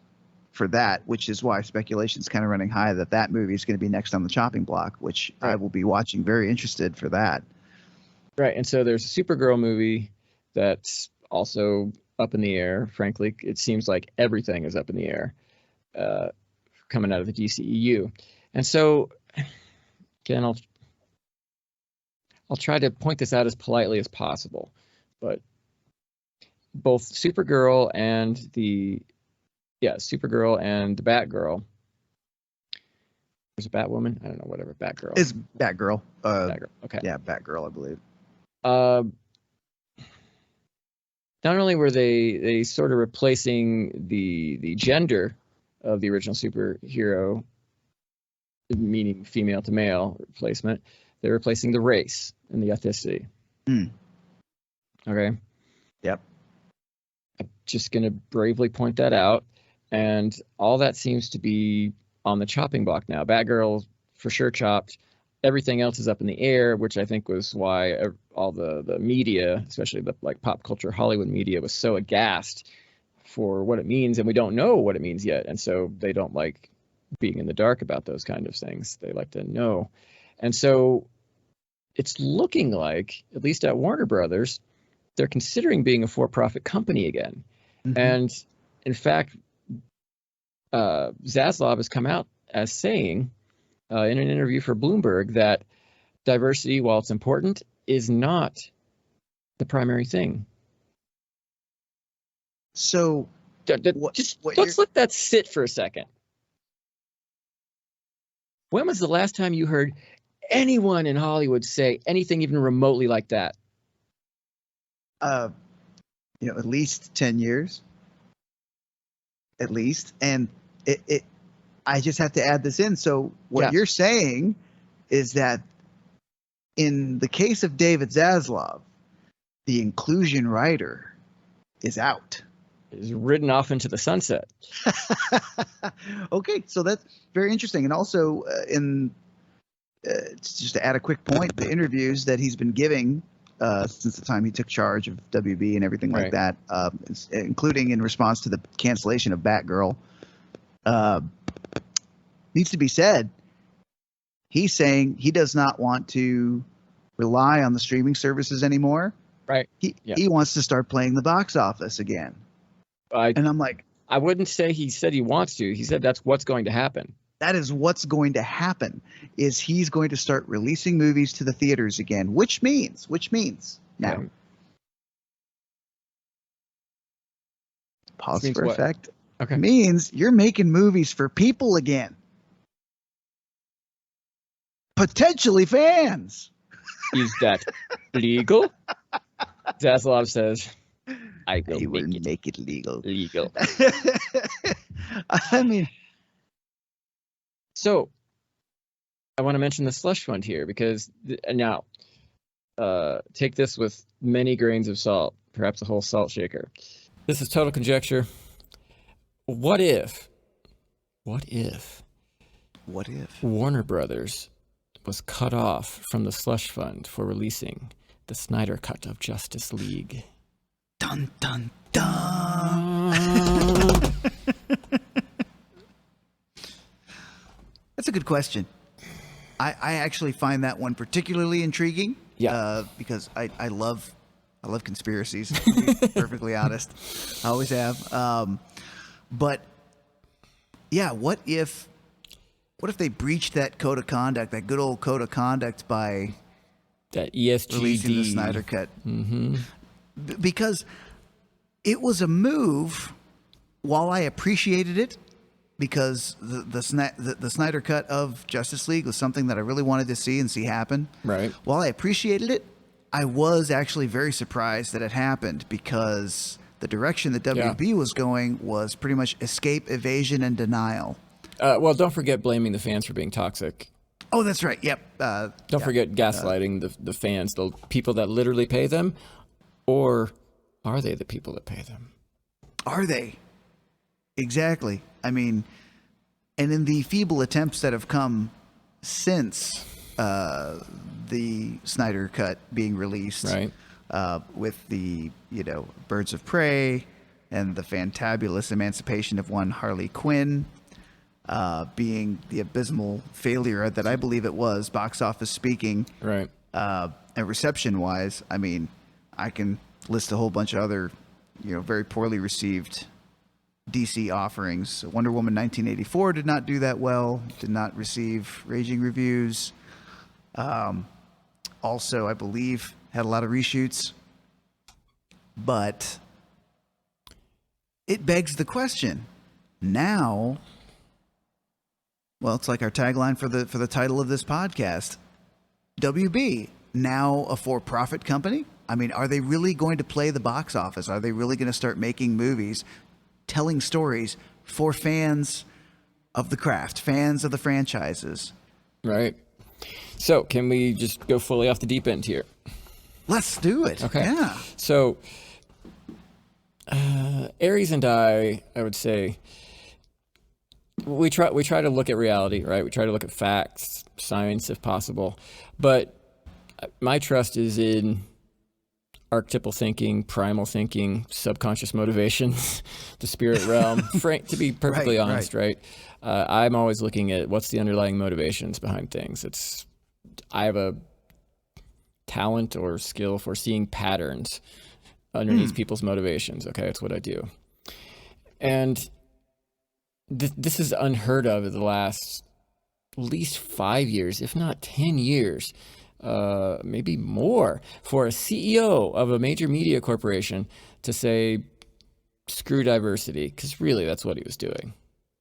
for that, which is why speculation is kind of running high that movie is going to be next on the chopping block, which I will be watching, very interested for that. Right, and so there's a Supergirl movie that's also up in the air. Frankly, it seems like everything is up in the air coming out of the DCEU. And so, again, I'll try to point this out as politely as possible, but both Supergirl and the Batgirl. There's a Batwoman? I don't know, whatever. Batgirl. It's Batgirl. Batgirl. Okay. Yeah, Batgirl, I believe. Not only were they sort of replacing the gender of the original superhero, meaning female to male replacement, they're replacing the race and the ethnicity. Okay. Yep. I'm just going to bravely point that out, and all that seems to be on the chopping block now. Batgirl for sure chopped. Everything else is up in the air, which I think was why all the media, especially the like pop culture Hollywood media, was so aghast for what it means, and we don't know what it means yet, and so they don't like being in the dark about those kind of things. They like to know. And so it's looking like, at least at Warner Brothers, they're considering being a for-profit company again. And in fact, Zaslav has come out as saying in an interview for Bloomberg that diversity, while it's important, is not the primary thing. So Just what let's let that sit for a second. When was the last time you heard anyone in Hollywood say anything even remotely like that? At least 10 years. At least. And I just have to add this in. So what you're saying is that in the case of David Zazlav, the inclusion rider is out. Is ridden off into the sunset. Okay, so that's very interesting. And also, just to add a quick point, the interviews that he's been giving since the time he took charge of WB and everything like that, including in response to the cancellation of Batgirl, needs to be said. He's saying he does not want to rely on the streaming services anymore. Right. He wants to start playing the box office again. And I'm like, I wouldn't say he said he wants to. He said that's what's going to happen. That is what's going to happen, is he's going to start releasing movies to the theaters again, which means now. Pause for effect. Okay. Means you're making movies for people again. Potentially fans. Is that legal? Zaslav says, I will make it legal. Legal. I mean, so I want to mention the slush fund here because now take this with many grains of salt, perhaps a whole salt shaker. This is total conjecture. What if Warner Brothers was cut off from the slush fund for releasing the Snyder Cut of Justice League? Dun, dun, dun. That's a good question. I actually find that one particularly intriguing. Yeah. Because I love conspiracies, to be perfectly honest. I always have. But yeah, what if they breached that code of conduct, that good old code of conduct, by that ESGD releasing the Snyder Cut? Mm-hmm. Because it was a move. While I appreciated it, because the Snyder Cut of Justice League was something that I really wanted to see happen. Right. While I appreciated it, I was actually very surprised that it happened, because the direction that WB was going was pretty much escape, evasion, and denial. Well, don't forget blaming the fans for being toxic. Oh, that's right. Yep. Don't forget gaslighting the fans, the people that literally pay them. Or are they the people that pay them? Are they? Exactly. I mean, and in the feeble attempts that have come since the Snyder Cut being released, right, with the Birds of Prey and the fantabulous emancipation of one Harley Quinn being the abysmal failure that I believe it was, box office speaking, right, and reception wise. I mean, I can list a whole bunch of other very poorly received DC offerings. Wonder Woman 1984 did not do that well, did not receive raging reviews. Also, I believe, had a lot of reshoots. But it begs the question. Now, well, it's like our tagline for the title of this podcast. WB, now a for-profit company? I mean, are they really going to play the box office? Are they really going to start making movies, telling stories for fans of the craft, fans of the franchises? Right. So can we just go fully off the deep end here? Let's do it. Okay. Yeah. So Aries and I would say we try to look at reality, right? We try to look at facts, science if possible. But my trust is in archetypal thinking, primal thinking, subconscious motivations, the spirit realm. To be perfectly honest, right? I'm always looking at what's the underlying motivations behind things. I have a talent or skill for seeing patterns underneath people's motivations. Okay, that's what I do. And this is unheard of in the last at least 5 years, if not 10 years. Maybe more, for a CEO of a major media corporation to say, screw diversity, because really that's what he was doing.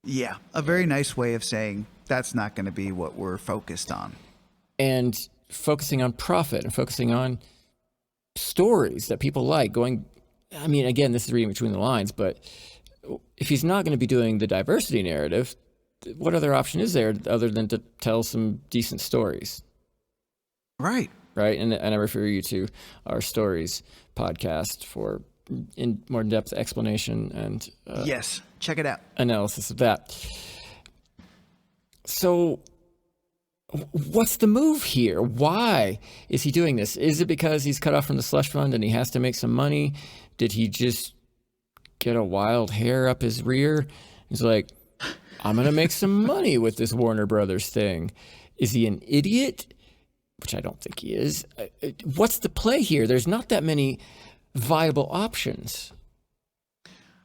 Yeah, a very nice way of saying that's not going to be what we're focused on. And focusing on profit and focusing on stories that people like. I mean, again, this is reading between the lines, but if he's not going to be doing the diversity narrative, what other option is there other than to tell some decent stories? Right. Right. And I refer you to our stories podcast for more in-depth explanation and yes, check it out. Analysis of that. So what's the move here? Why is he doing this? Is it because he's cut off from the slush fund and he has to make some money? Did he just get a wild hair up his rear? He's like, I'm going to make some money with this Warner Brothers thing. Is he an idiot? Which I don't think he is. What's the play here? There's not that many viable options.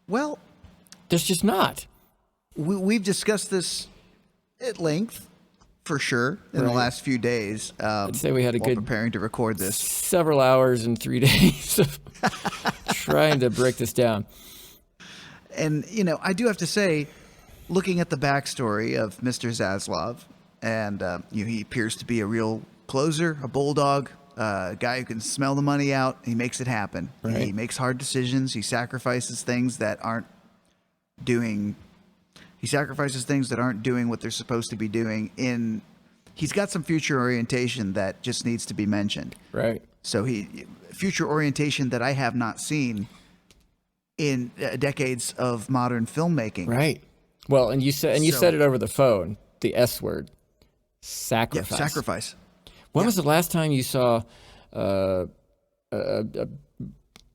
Well, there's just not. We've discussed this at length, for sure, in the last few days. I'd say we had a good preparing to record this. Several hours and 3 days of trying to break this down. And, I do have to say, looking at the backstory of Mr. Zazlav, and he appears to be a real closer, a bulldog, a guy who can smell the money out. He makes it happen. Right. He makes hard decisions. He sacrifices things that aren't doing what they're supposed to be doing. He's got some future orientation that just needs to be mentioned. Right. So future orientation that I have not seen in decades of modern filmmaking. Right. Well, and you said it over the phone, the S word, sacrifice. Yeah, sacrifice. When was the last time you saw a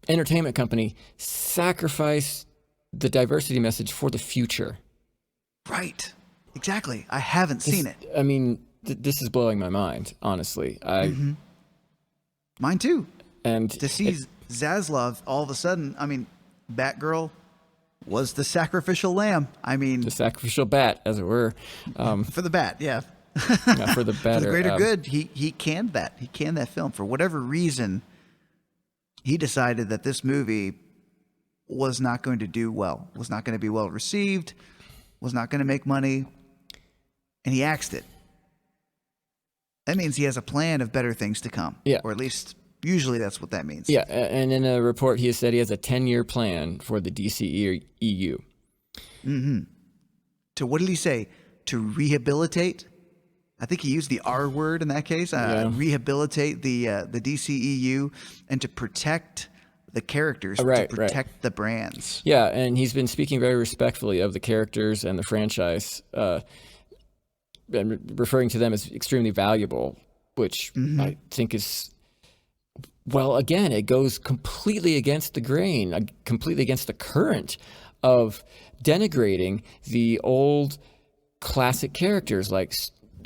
entertainment company sacrifice the diversity message for the future? Right. Exactly. I haven't seen it. I mean, this is blowing my mind, honestly. Mine too. And to see Zaslav all of a sudden, I mean, Batgirl was the sacrificial lamb. I mean, the sacrificial bat, as it were. For the bat, yeah. For the better. For the greater good, he canned that. He canned that film. For whatever reason, he decided that this movie was not going to do well, was not going to be well received, was not going to make money, and he axed it. That means he has a plan of better things to come. Yeah. Or at least, usually that's what that means. Yeah, and in a report, he has said he has a 10-year plan for the DCEU. Mm-hmm. To what did he say? To rehabilitate? I think he used the R word in that case. Rehabilitate the DCEU and to protect the characters, to protect the brands. Yeah, and he's been speaking very respectfully of the characters and the franchise, and referring to them as extremely valuable, which I think is, well, again, it goes completely against the grain, completely against the current of denigrating the old classic characters like,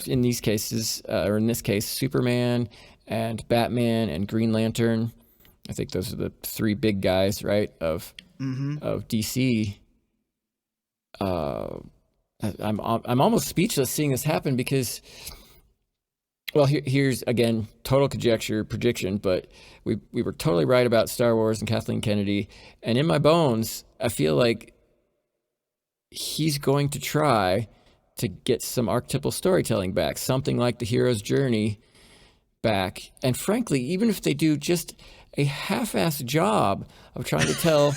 in these cases, or in this case, Superman and Batman and Green Lantern. I think those are the three big guys, right, of DC. I'm almost speechless seeing this happen because, well, here's again total conjecture, prediction, but we were totally right about Star Wars and Kathleen Kennedy, and in my bones, I feel like he's going to try to get some archetypal storytelling back, something like the hero's journey back. And frankly, even if they do just a half-assed job of trying to tell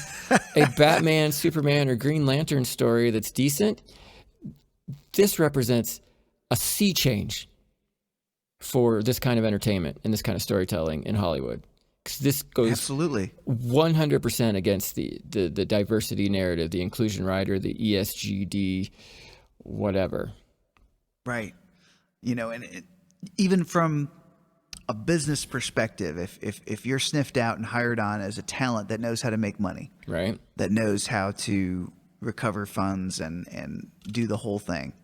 a Batman, Superman, or Green Lantern story that's decent, this represents a sea change for this kind of entertainment and this kind of storytelling in Hollywood. Because this goes absolutely 100% against the diversity narrative, the inclusion rider, the ESGD, whatever. Right. And even from a business perspective, if you're sniffed out and hired on as a talent that knows how to make money, right, that knows how to recover funds and do the whole thing,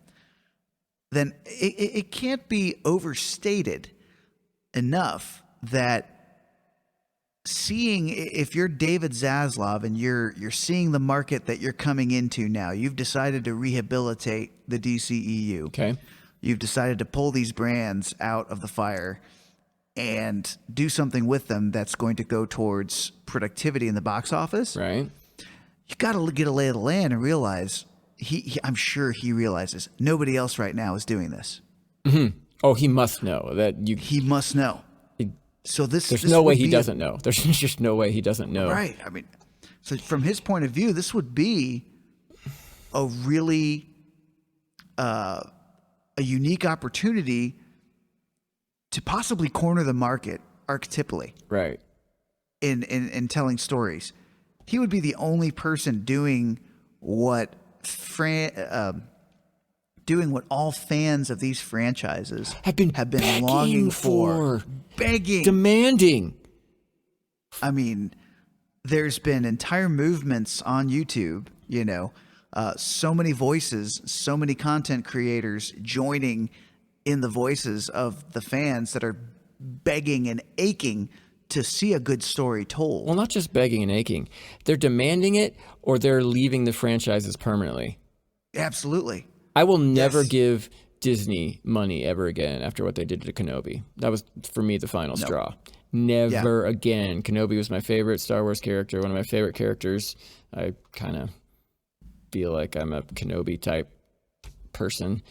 then it can't be overstated enough that if you're David Zazlav and you're seeing the market that you're coming into now, you've decided to rehabilitate the DCEU. Okay. You've decided to pull these brands out of the fire and do something with them that's going to go towards productivity in the box office. Right. you got to get a lay of the land and realize I'm sure he realizes nobody else right now is doing this. Mm-hmm. Oh, he must know that you. He must know. So there's no way he doesn't know. There's just no way he doesn't know. Right. I mean, so from his point of view, this would be a really a unique opportunity to possibly corner the market archetypally. Right. In telling stories. He would be the only person doing what all fans of these franchises have been longing for, begging, demanding. I mean, there's been entire movements on YouTube, so many voices, so many content creators joining in the voices of the fans that are begging and aching to see a good story told. Well, not just begging and aching. They're demanding it, or they're leaving the franchises permanently. Absolutely. I will never give Disney money ever again after what they did to Kenobi. That was, for me, the final straw. Never again. Kenobi was my favorite Star Wars character, one of my favorite characters. I kind of feel like I'm a Kenobi type person,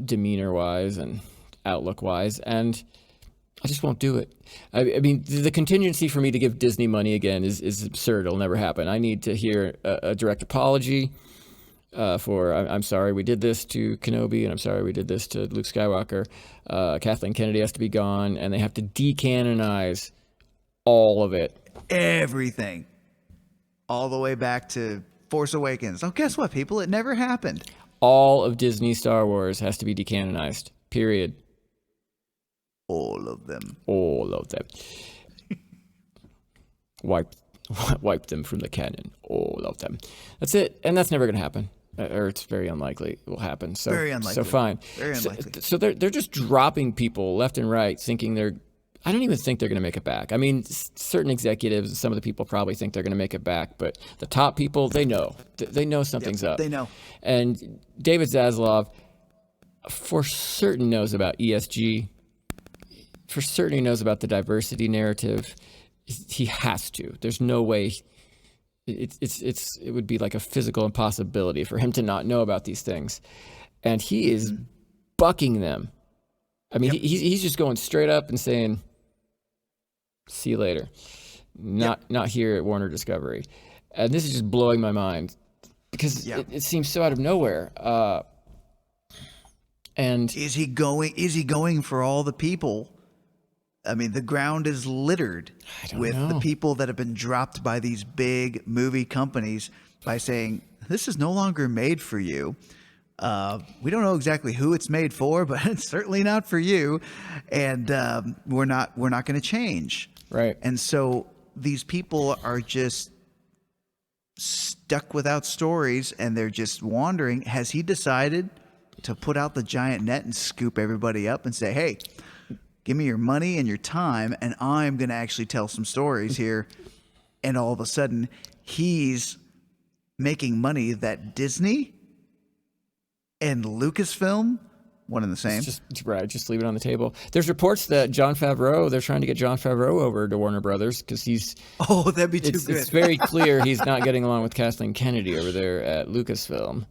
demeanor-wise and outlook-wise, and I just won't do it. I mean, the contingency for me to give Disney money again is absurd. It'll never happen. I need to hear a direct apology for, I'm sorry we did this to Kenobi, and I'm sorry we did this to Luke Skywalker. Kathleen Kennedy has to be gone, and they have to decanonize all of it. Everything. All the way back to Force Awakens. Oh, guess what, people? It never happened. All of Disney Star Wars has to be decanonized. Period. All of them. All of them. Wipe them from the canon. All of them. That's it. And that's never going to happen. Or it's very unlikely it will happen. So, very unlikely. So fine. Very unlikely. So they're just dropping people left and right, thinking I don't even think they're going to make it back. I mean, certain executives and some of the people probably think they're going to make it back, but the top people, they know. They know something's up. They know. And David Zazlav, for certain, knows about ESG. For certain, he knows about the diversity narrative. He has to. There's no way. It would be like a physical impossibility for him to not know about these things, and he is bucking them. I mean, he's just going straight up and saying, "See you later." Not here at Warner Discovery, and this is just blowing my mind because it seems so out of nowhere. And is he going for all the people? I mean, the ground is littered with the people that have been dropped by these big movie companies by saying, this is no longer made for you. We don't know exactly who it's made for, but it's certainly not for you. And we're not going to change. Right. And so these people are just stuck without stories, and they're just wandering. Has he decided to put out the giant net and scoop everybody up and say, hey, give me your money and your time, and I'm going to actually tell some stories here. And all of a sudden, he's making money that Disney and Lucasfilm, one and the same. Just leave it on the table. There's reports that they're trying to get Jon Favreau over to Warner Brothers because he's... Oh, that'd be too good. It's very clear he's not getting along with Kathleen Kennedy over there at Lucasfilm.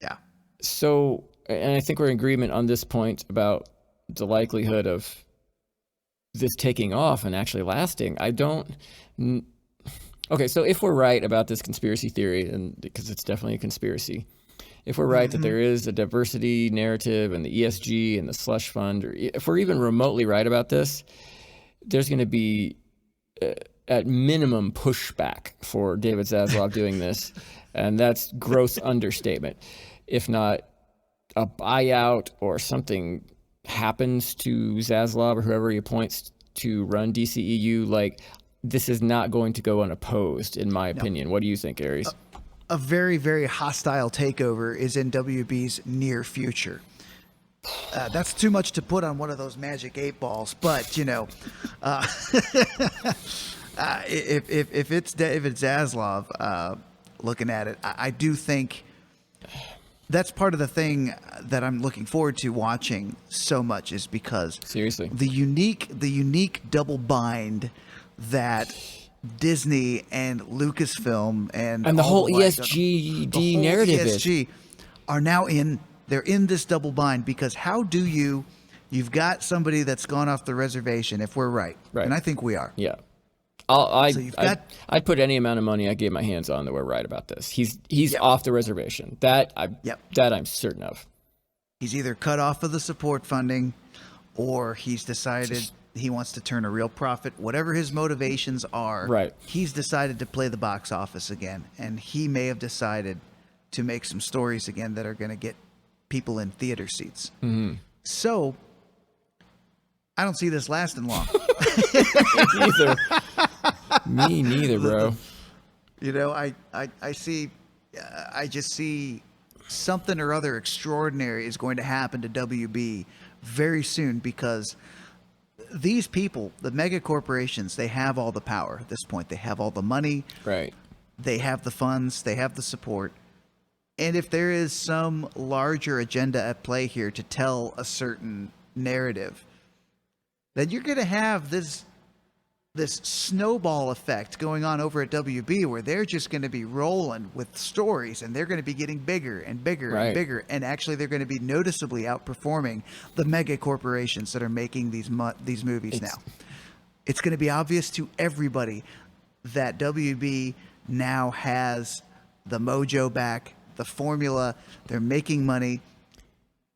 Yeah. So, and I think we're in agreement on this point about the likelihood of this taking off and actually lasting. Okay, so if we're right about this conspiracy theory, and because it's definitely a conspiracy, if we're right that there is a diversity narrative and the ESG and the slush fund, or if we're even remotely right about this, there's going to be, at minimum, pushback for David Zaslav doing this, and that's gross understatement. If not a buyout or something happens to Zaslav or whoever he appoints to run DCEU, like, this is not going to go unopposed, in my opinion. What do you think, Aries? A very, very hostile takeover is in WB's near future. That's too much to put on one of those magic 8 balls, but if it's David Zaslav looking at it, I do think that's part of the thing that I'm looking forward to watching so much, is because seriously, the unique double bind that Disney and Lucasfilm and the all whole the like, ESG the whole narrative ESG are now they're in this double bind, because how do you've got somebody that's gone off the reservation, if we're right. And I think we are. Yeah. I'd put any amount of money I gave my hands on that we're right about this. He's off the reservation. That I'm certain of. He's either cut off of the support funding, or he's decided he wants to turn a real profit. Whatever his motivations are, he's decided to play the box office again, and he may have decided to make some stories again that are going to get people in theater seats. Mm-hmm. So I don't see this lasting long. Me neither, bro. You know, I just see something or other extraordinary is going to happen to WB very soon, because these people, the mega corporations, they have all the power at this point. They have all the money. Right. They have the funds. They have the support. And if there is some larger agenda at play here to tell a certain narrative, then you're going to have this snowball effect going on over at WB, where they're just going to be rolling with stories, and they're going to be getting bigger and bigger and bigger. And actually, they're going to be noticeably outperforming the mega corporations that are making these movies now. It's going to be obvious to everybody that WB now has the mojo back, the formula. They're making money.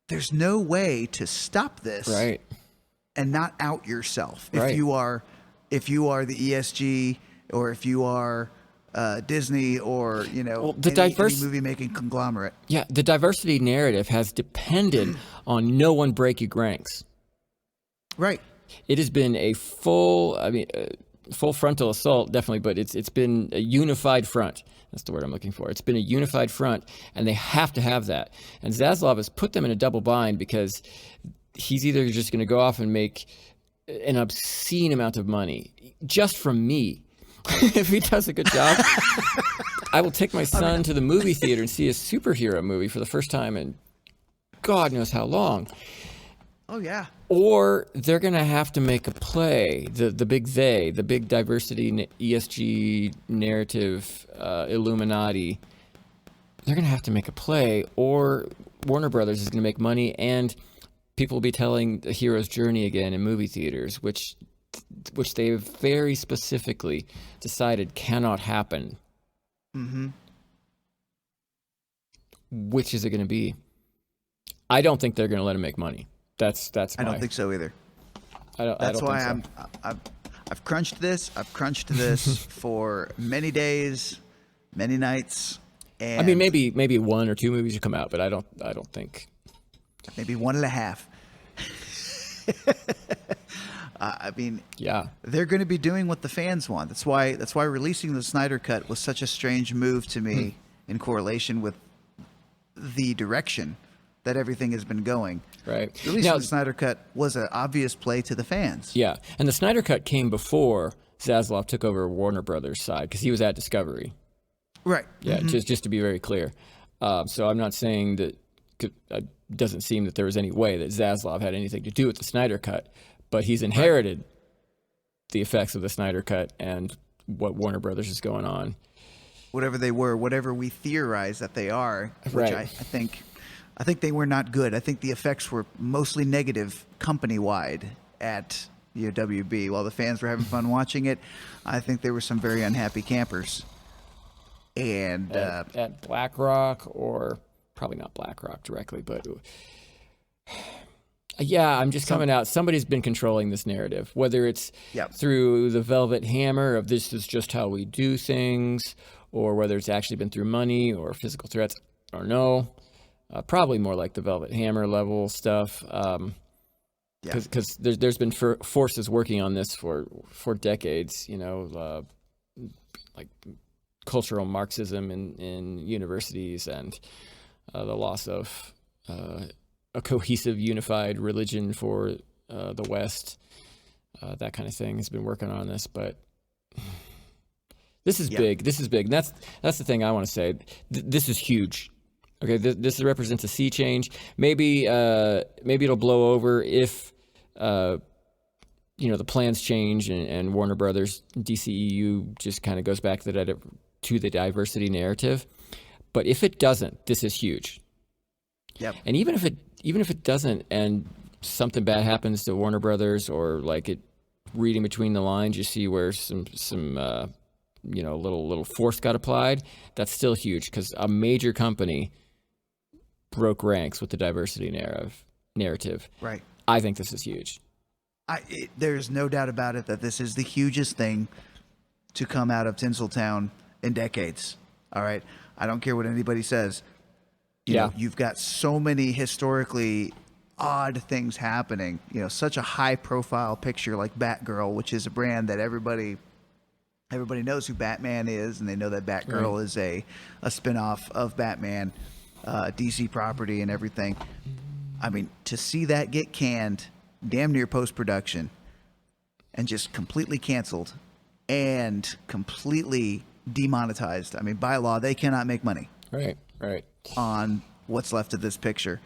There's no way to stop this and not out yourself if you are the ESG, or if you are Disney, or any movie making conglomerate. Yeah, the diversity narrative has depended on no one breaking ranks. Right. It has been a full frontal assault, definitely, but it's been a unified front. That's the word I'm looking for. It's been a unified front, and they have to have that. And Zazlav has put them in a double bind, because he's either just going to go off and make an obscene amount of money just from me. If he does a good job, I will take my son to the movie theater and see a superhero movie for the first time in God knows how long. Oh, yeah. Or they're going to have to make a play, the big diversity ESG narrative, Illuminati. They're going to have to make a play, or Warner Brothers is going to make money, and people will be telling the hero's journey again in movie theaters, which they have very specifically decided cannot happen. Mm-hmm. Which is it going to be? I don't think they're going to let him make money. That's. I don't think so either. That's why I've crunched this. I've crunched this for many days, many nights. And I mean, maybe one or two movies will come out, but I don't think. Maybe 1.5. I mean, they're going to be doing what the fans want. That's why releasing the Snyder Cut was such a strange move to me in correlation with the direction that everything has been going. Right. Releasing the Snyder Cut was an obvious play to the fans. Yeah, and the Snyder Cut came before Zazlav took over Warner Brothers' side, because he was at Discovery. Right. Yeah, just to be very clear. So I'm not saying that. It doesn't seem that there was any way that Zazlav had anything to do with the Snyder Cut, but he's inherited the effects of the Snyder Cut and what Warner Brothers is going on. Whatever they were, whatever we theorize that they are, which I think they were not good. I think the effects were mostly negative company-wide at WB. While the fans were having fun watching it, I think there were some very unhappy campers. And at BlackRock, or probably not BlackRock directly, but I'm just coming out. Somebody's been controlling this narrative, whether it's through the velvet hammer of this is just how we do things, or whether it's actually been through money or physical threats, or no. Probably more like the velvet hammer level stuff, because there's been forces working on this for decades. Like cultural Marxism in universities, and the loss of a cohesive, unified religion for the West. That kind of thing has been working on this, but this is big. This is big. And that's the thing I want to say. This is huge. Okay, this represents a sea change. Maybe it'll blow over if the plans change and Warner Brothers, DCEU just kind of goes back to the diversity narrative. But if it doesn't, this is huge. Yep. And even if it doesn't, and something bad happens to Warner Brothers, or like it, reading between the lines, you see where some little force got applied, that's still huge, because a major company broke ranks with the diversity narrative. Right. I think this is huge. There's no doubt about it that this is the hugest thing to come out of Tinseltown in decades. All right. I don't care what anybody says. You know, you've got so many historically odd things happening. Such a high profile picture like Batgirl, which is a brand that everybody knows who Batman is, and they know that Batgirl is a spinoff of Batman, DC property and everything. I mean, to see that get canned, damn near post-production, and just completely canceled and completely demonetized. I mean, by law, they cannot make money. Right. On what's left of this picture.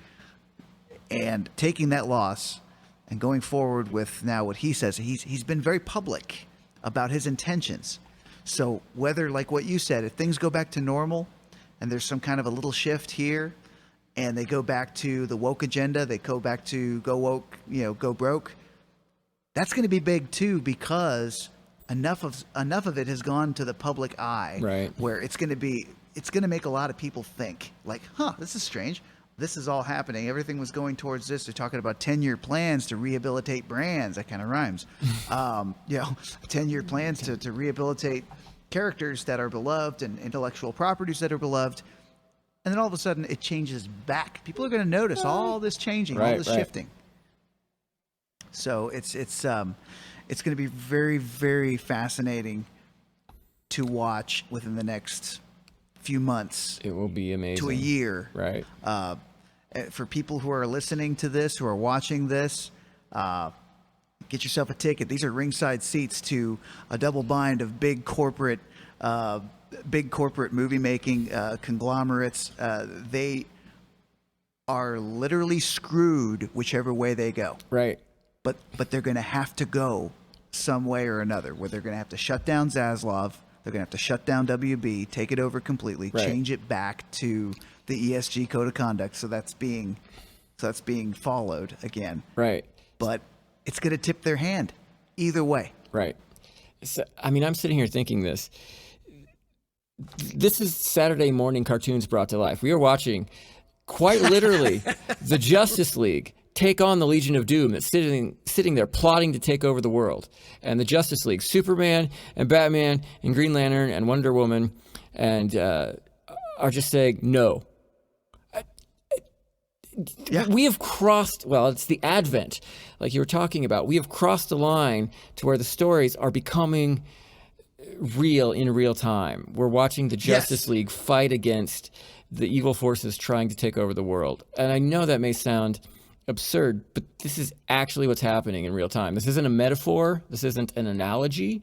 And taking that loss and going forward with now what he says, he's been very public about his intentions. So whether, like what you said, if things go back to normal and there's some kind of a little shift here, and they go back to the woke agenda, they go back to go woke, go broke, that's going to be big too, because enough of it has gone to the public eye, right, where it's going to make a lot of people think like, this is strange. This is all happening. Everything was going towards this. They're talking about 10-year plans to rehabilitate brands. That kind of rhymes. 10-year plans to rehabilitate characters that are beloved and intellectual properties that are beloved. And then all of a sudden it changes back. People are going to notice all this changing, all this shifting. So it's going to be very, very fascinating to watch within the next few months. It will be amazing. To a year. Right. For people who are listening to this, who are watching this, get yourself a ticket. These are ringside seats to a double bind of big corporate movie making conglomerates. They are literally screwed whichever way they go. Right. But they're going to have to go some way or another, where they're going to have to shut down Zazlav. They're going to have to shut down WB, take it over completely, change it back to the ESG code of conduct. So that's being followed again. Right. But it's going to tip their hand either way. Right. So, I mean, I'm sitting here thinking this. This is Saturday morning cartoons brought to life. We are watching, quite literally, the Justice League take on the Legion of Doom that's sitting there plotting to take over the world. And the Justice League, Superman and Batman and Green Lantern and Wonder Woman, and are just saying no. We have crossed, it's the Advent, like you were talking about. We have crossed the line to where the stories are becoming real in real time. We're watching the Justice League fight against the evil forces trying to take over the world. And I know that may sound absurd, but this is actually what's happening in real time. This isn't a metaphor. This isn't an analogy.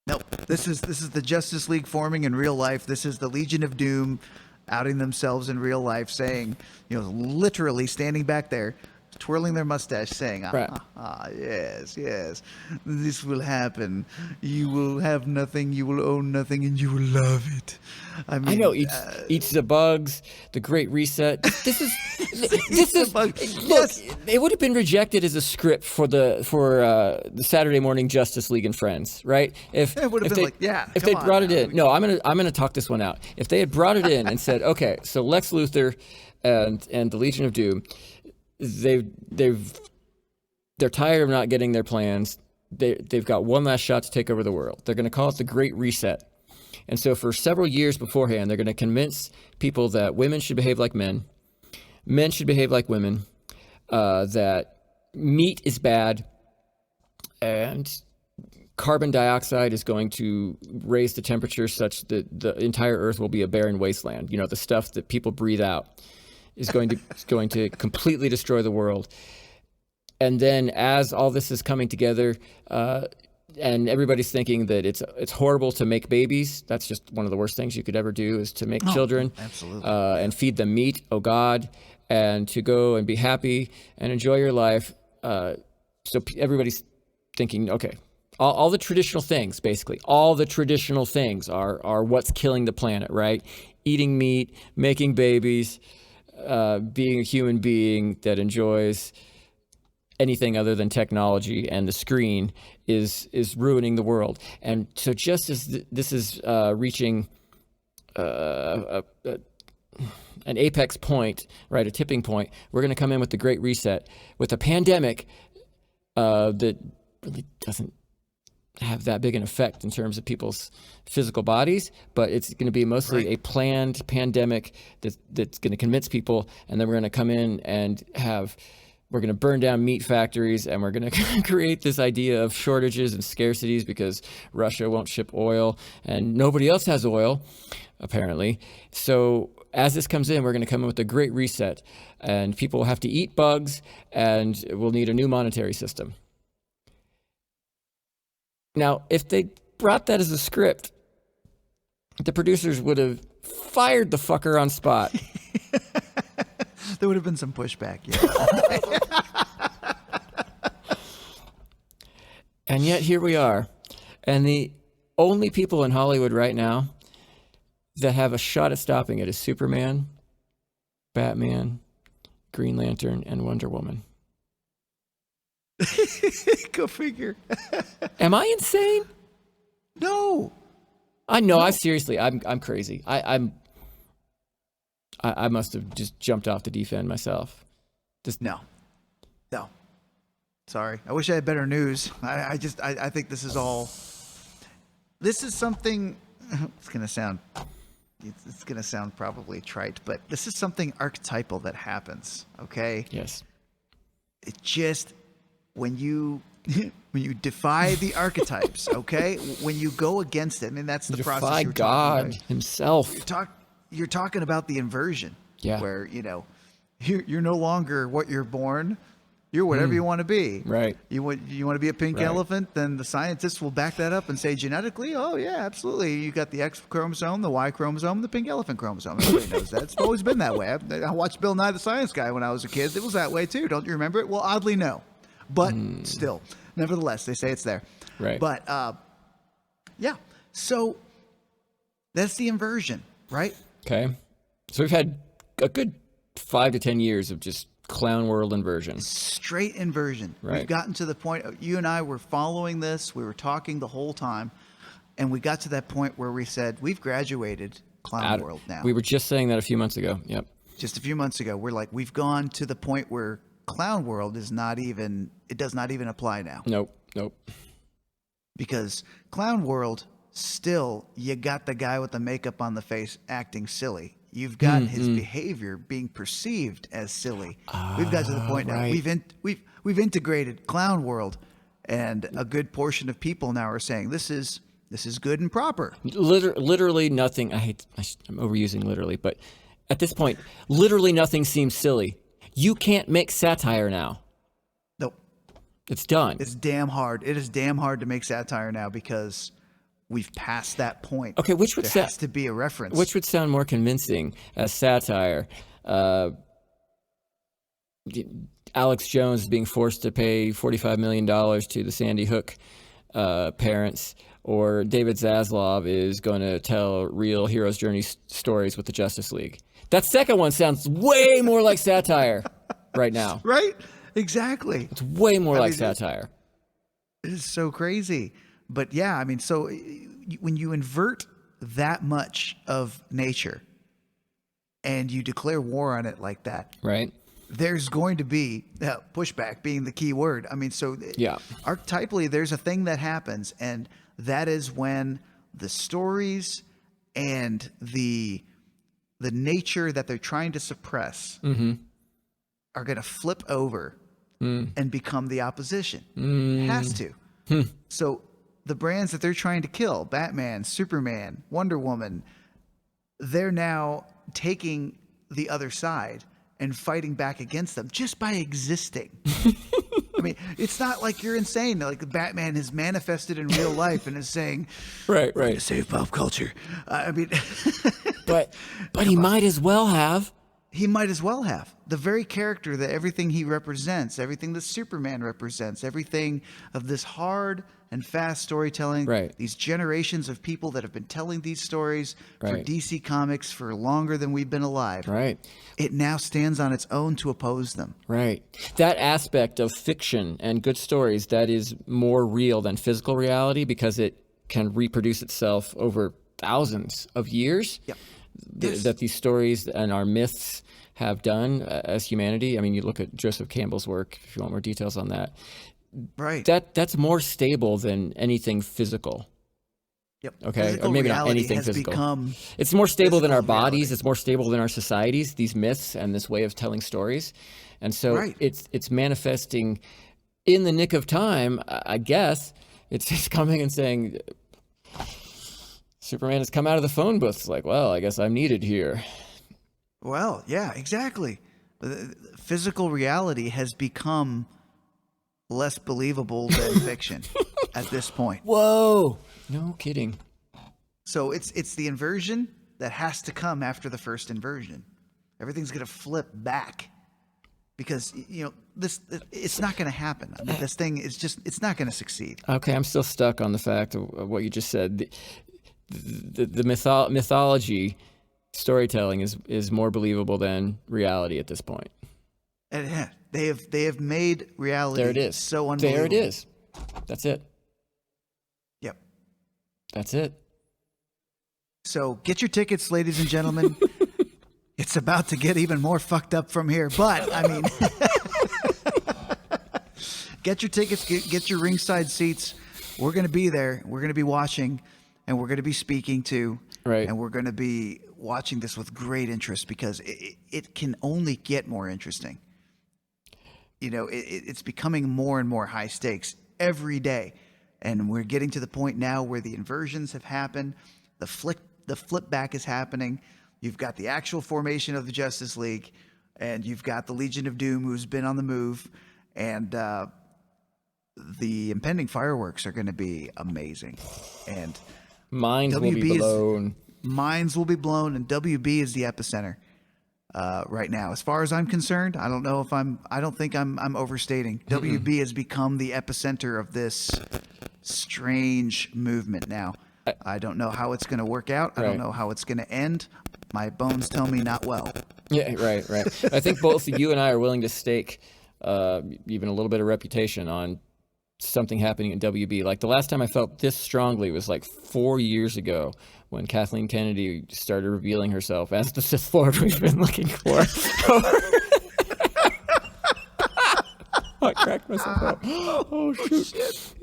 No, this is the Justice League forming in real life. This is the Legion of Doom outing themselves in real life, saying, literally standing back there, twirling their mustache, saying, yes, this will happen. You will have nothing, you will own nothing, and you will love it. I know, eats the bugs, the Great Reset. This is look, it would have been rejected as a script for the Saturday morning Justice League and Friends, right? If they brought it in. No, I'm gonna talk this one out. If they had brought it in and said, okay, so Lex Luthor and the Legion of Doom, they're tired of not getting their plans. They've got one last shot to take over the world. They're going to call it the Great Reset. And so for several years beforehand, they're going to convince people that women should behave like men should behave like women, that meat is bad, and carbon dioxide is going to raise the temperature such that the entire Earth will be a barren wasteland. The stuff that people breathe out is going to completely destroy the world. And then as all this is coming together, and everybody's thinking that it's horrible to make babies. That's just one of the worst things you could ever do, is to make children, absolutely, and feed them meat, oh God, and to go and be happy and enjoy your life. everybody's thinking, okay, all the traditional things, basically, all the traditional things are what's killing the planet, right? Eating meat, making babies, being a human being that enjoys anything other than technology and the screen is ruining the world. And so just as this is reaching an apex point, right, a tipping point, we're going to come in with the Great Reset, with a pandemic that really doesn't have that big an effect in terms of people's physical bodies, but it's going to be mostly a planned pandemic that's going to convince people, and then we're going to come in and we're going to burn down meat factories, and we're going to create this idea of shortages and scarcities because Russia won't ship oil and nobody else has oil, apparently. So as this comes in, we're going to come in with a Great Reset, and people will have to eat bugs, and we'll need a new monetary system. Now, if they brought that as a script, the producers would have fired the fucker on spot. There would have been some pushback, yeah. And yet here we are. And the only people in Hollywood right now that have a shot at stopping it is Superman, Batman, Green Lantern, and Wonder Woman. Go figure. Am I insane? No. I know. No. I'm crazy. I must have just jumped off the deep end myself. No. Sorry. I wish I had better news. I think this is something. It's gonna sound probably trite, but this is something archetypal that happens. Okay. Yes. It just when you defy the archetypes, okay, when you go against it, I mean that's the process. Defy God Himself. You're talking about the inversion, where you're no longer what you're born. You're whatever you want to be. Right. You want to be a pink elephant, then the scientists will back that up and say genetically, oh yeah, absolutely. You got the X chromosome, the Y chromosome, the pink elephant chromosome. Everybody knows that. It's always been that way. I watched Bill Nye the Science Guy when I was a kid. It was that way too. Don't you remember it? Well, oddly no. But still, nevertheless, they say it's there. Right. But yeah. So that's the inversion, right? Okay. So we've had a good 5 to 10 years of just clown world inversion. Straight inversion. Right. We've gotten to the point, you and I were following this, we were talking the whole time, and we got to that point where we said, we've graduated clown world now. We were just saying that a few months ago. Yep. Just a few months ago. We're like, we've gone to the point where clown world does not even apply now. Nope. Because clown world, still, you got the guy with the makeup on the face acting silly. You've got his behavior being perceived as silly. We've got to the point now. We've integrated clown world, and a good portion of people now are saying this is good and proper. Literally nothing. I'm overusing literally, but at this point, literally nothing seems silly. You can't make satire now. Nope. It's done. It's damn hard. It is damn hard to make satire now because we've passed that point. Okay, there has to be a reference. Which would sound more convincing as satire? Alex Jones is being forced to pay $45 million to the Sandy Hook parents, or David Zazlav is going to tell real hero's journey stories with the Justice League. That second one sounds way more like satire right now. Right? Exactly. It's way more like satire. It is so crazy. But yeah, I mean, so when you invert that much of nature and you declare war on it like that, right? There's going to be pushback being the key word. I mean, so archetypally, there's a thing that happens, and that is when the stories and the nature that they're trying to suppress are going to flip over and become the opposition. It has to. So the brands that they're trying to kill, Batman, Superman, Wonder Woman, they're now taking the other side and fighting back against them just by existing. I mean, it's not like you're insane. Like Batman has manifested in real life and is saying, right, to save pop culture. I mean, but he might as well have. He might as well have. The very character that everything he represents, everything that Superman represents, everything of this hard and fast storytelling, Right. these generations of people that have been telling these stories for Right. DC Comics for longer than we've been alive. Right. It now stands on its own to oppose them. Right. That aspect of fiction and good stories that is more real than physical reality because it can reproduce itself over thousands of years. Yep. That these stories and our myths have done as humanity. I mean, you look at Joseph Campbell's work, if you want more details on that. Right. That's more stable than anything physical. Yep. Okay. Physical Or maybe not reality anything has physical. become It's more stable than our physical bodies. reality. It's more stable than our societies, these myths and this way of telling stories. And so Right. it's manifesting in the nick of time, I guess. It's just coming and saying, Superman has come out of the phone booth. It's like, well, I guess I'm needed here. Well, yeah, exactly. Physical reality has become less believable than fiction at this point. Whoa. No kidding. So it's the inversion that has to come after the first inversion. Everything's going to flip back because it's not going to happen. I mean, this thing is it's not going to succeed. Okay, I'm still stuck on the fact of what you just said. The mythology storytelling is more believable than reality at this point. And they have made reality There it is. so unbelievable. There it is. That's it. Yep. That's it. So get your tickets, ladies and gentlemen. It's about to get even more fucked up from here. But, I mean, get your tickets, get your ringside seats. We're going to be there. We're going to be watching, and we're going to be speaking to. Right. And we're going to be watching this with great interest because it can only get more interesting. It's becoming more and more high stakes every day. And we're getting to the point now where the inversions have happened. The flip back is happening. You've got the actual formation of the Justice League, and you've got the Legion of Doom who's been on the move, and the impending fireworks are going to be amazing. And Minds will be blown. Minds will be blown, and WB is the epicenter right now. As far as I'm concerned, I don't think I'm overstating. WB has become the epicenter of this strange movement now. I don't know how it's going to work out. I don't know how it's going to end. My bones tell me not well. Yeah, right. I think both you and I are willing to stake even a little bit of reputation on something happening in WB. Like the last time I felt this strongly was like 4 years ago when Kathleen Kennedy started revealing herself as the Sith Lord we've been looking for. I cracked myself up. Oh, shit.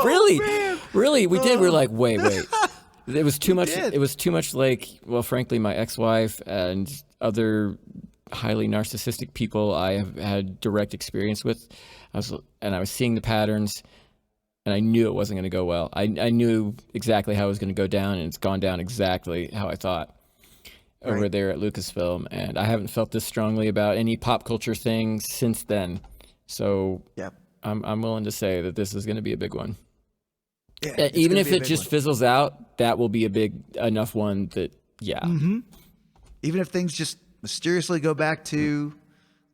Really? Man. Really? We did. We were like, wait. It was too much. did. It was too much like, well, frankly, my ex-wife and other highly narcissistic people I have had direct experience with. I was seeing the patterns, and I knew it wasn't going to go well. I knew exactly how it was going to go down, and it's gone down exactly how I thought over there at Lucasfilm. And I haven't felt this strongly about any pop culture thing since then. So Yep. I'm willing to say that this is going to be a big one. Yeah, it's Even gonna if be a it big just one. fizzles out, that will be a big enough one that, yeah. Mm-hmm. Even if things just mysteriously go back to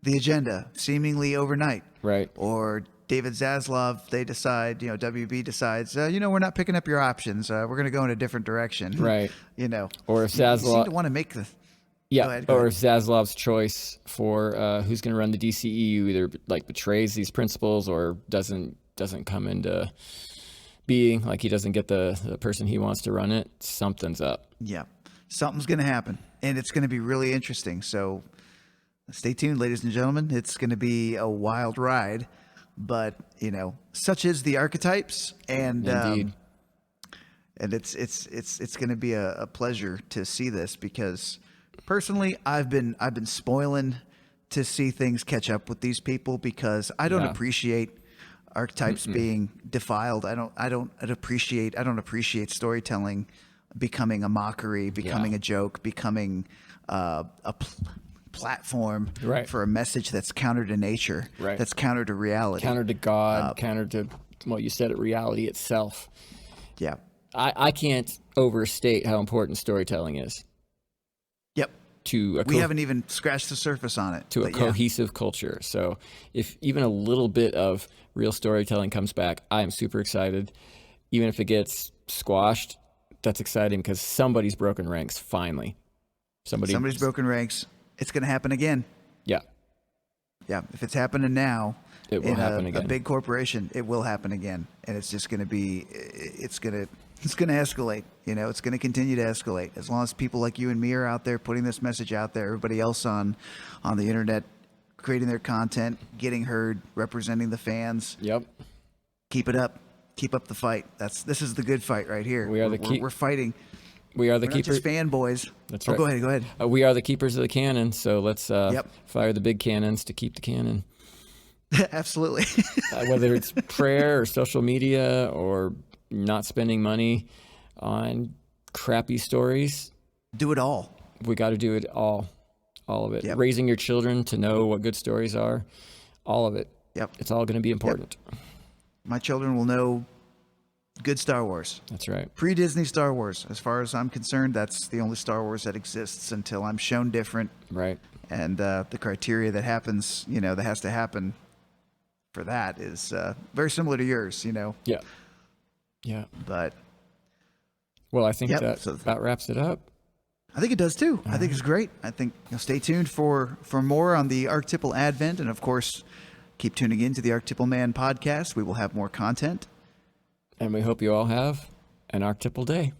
the agenda, seemingly overnight. Right. Or David Zazlav, they decide, WB decides, we're not picking up your options. We're going to go in a different direction. Right. You Or if seem Zaslav, to want to make the... yeah, Go ahead. or if Zaslav's choice for who's going to run the DCEU either like betrays these principles or doesn't come into being, like he doesn't get the person he wants to run it, something's up. Yeah. Something's going to happen, and it's going to be really interesting. So stay tuned, ladies and gentlemen. It's going to be a wild ride, but, such is the archetypes, and Indeed. and it's going to be a pleasure to see this because personally, I've been spoiling to see things catch up with these people because I don't appreciate archetypes being defiled. I don't appreciate storytelling becoming a mockery, becoming a joke, becoming a platform for a message that's counter to nature, that's counter to reality, Counter to God, counter to, well, you said it, reality itself. Yeah. I can't overstate how important storytelling is. Yep. to a We haven't even scratched the surface on it. to a but yeah. cohesive culture. So if even a little bit of real storytelling comes back, I am super excited. Even if it gets squashed, that's exciting because somebody's broken ranks finally. Somebody's broken ranks. It's going to happen again. Yeah, Yeah, if it's happening now, it will in happen a again. big corporation, it will happen again, and it's just going to be, it's going to escalate. You know, it's going to continue to escalate as long as people like you and me are out there putting this message out there. Everybody else on the internet creating their content, getting heard, representing the fans. Yep. Keep it up. Keep up the fight. This is the good fight right here. We're fighting. We are the We're not keepers. just fanboys. That's Oh, right. go ahead. Go ahead. We are the keepers of the cannon. So let's Yep. fire the big cannons to keep the cannon. Absolutely. Whether it's prayer or social media or not spending money on crappy stories, Do it all. we got to do it all of it. Yep. Raising your children to know what good stories are, all of it. Yep. It's all going to be important. My children will know good Star Wars. That's right. Pre-Disney Star Wars. As far as I'm concerned, that's the only Star Wars that exists until I'm shown different. Right. And the criteria that happens, that has to happen for that is very similar to yours, Yeah. Yeah. But Well, I think Yep, that so- about wraps it up. I think it does too. I think it's great. I think stay tuned for more on the Archetypal Advent, and of course, keep tuning in to the Archetypal Man Podcast. We will have more content. And we hope you all have an archetypal day.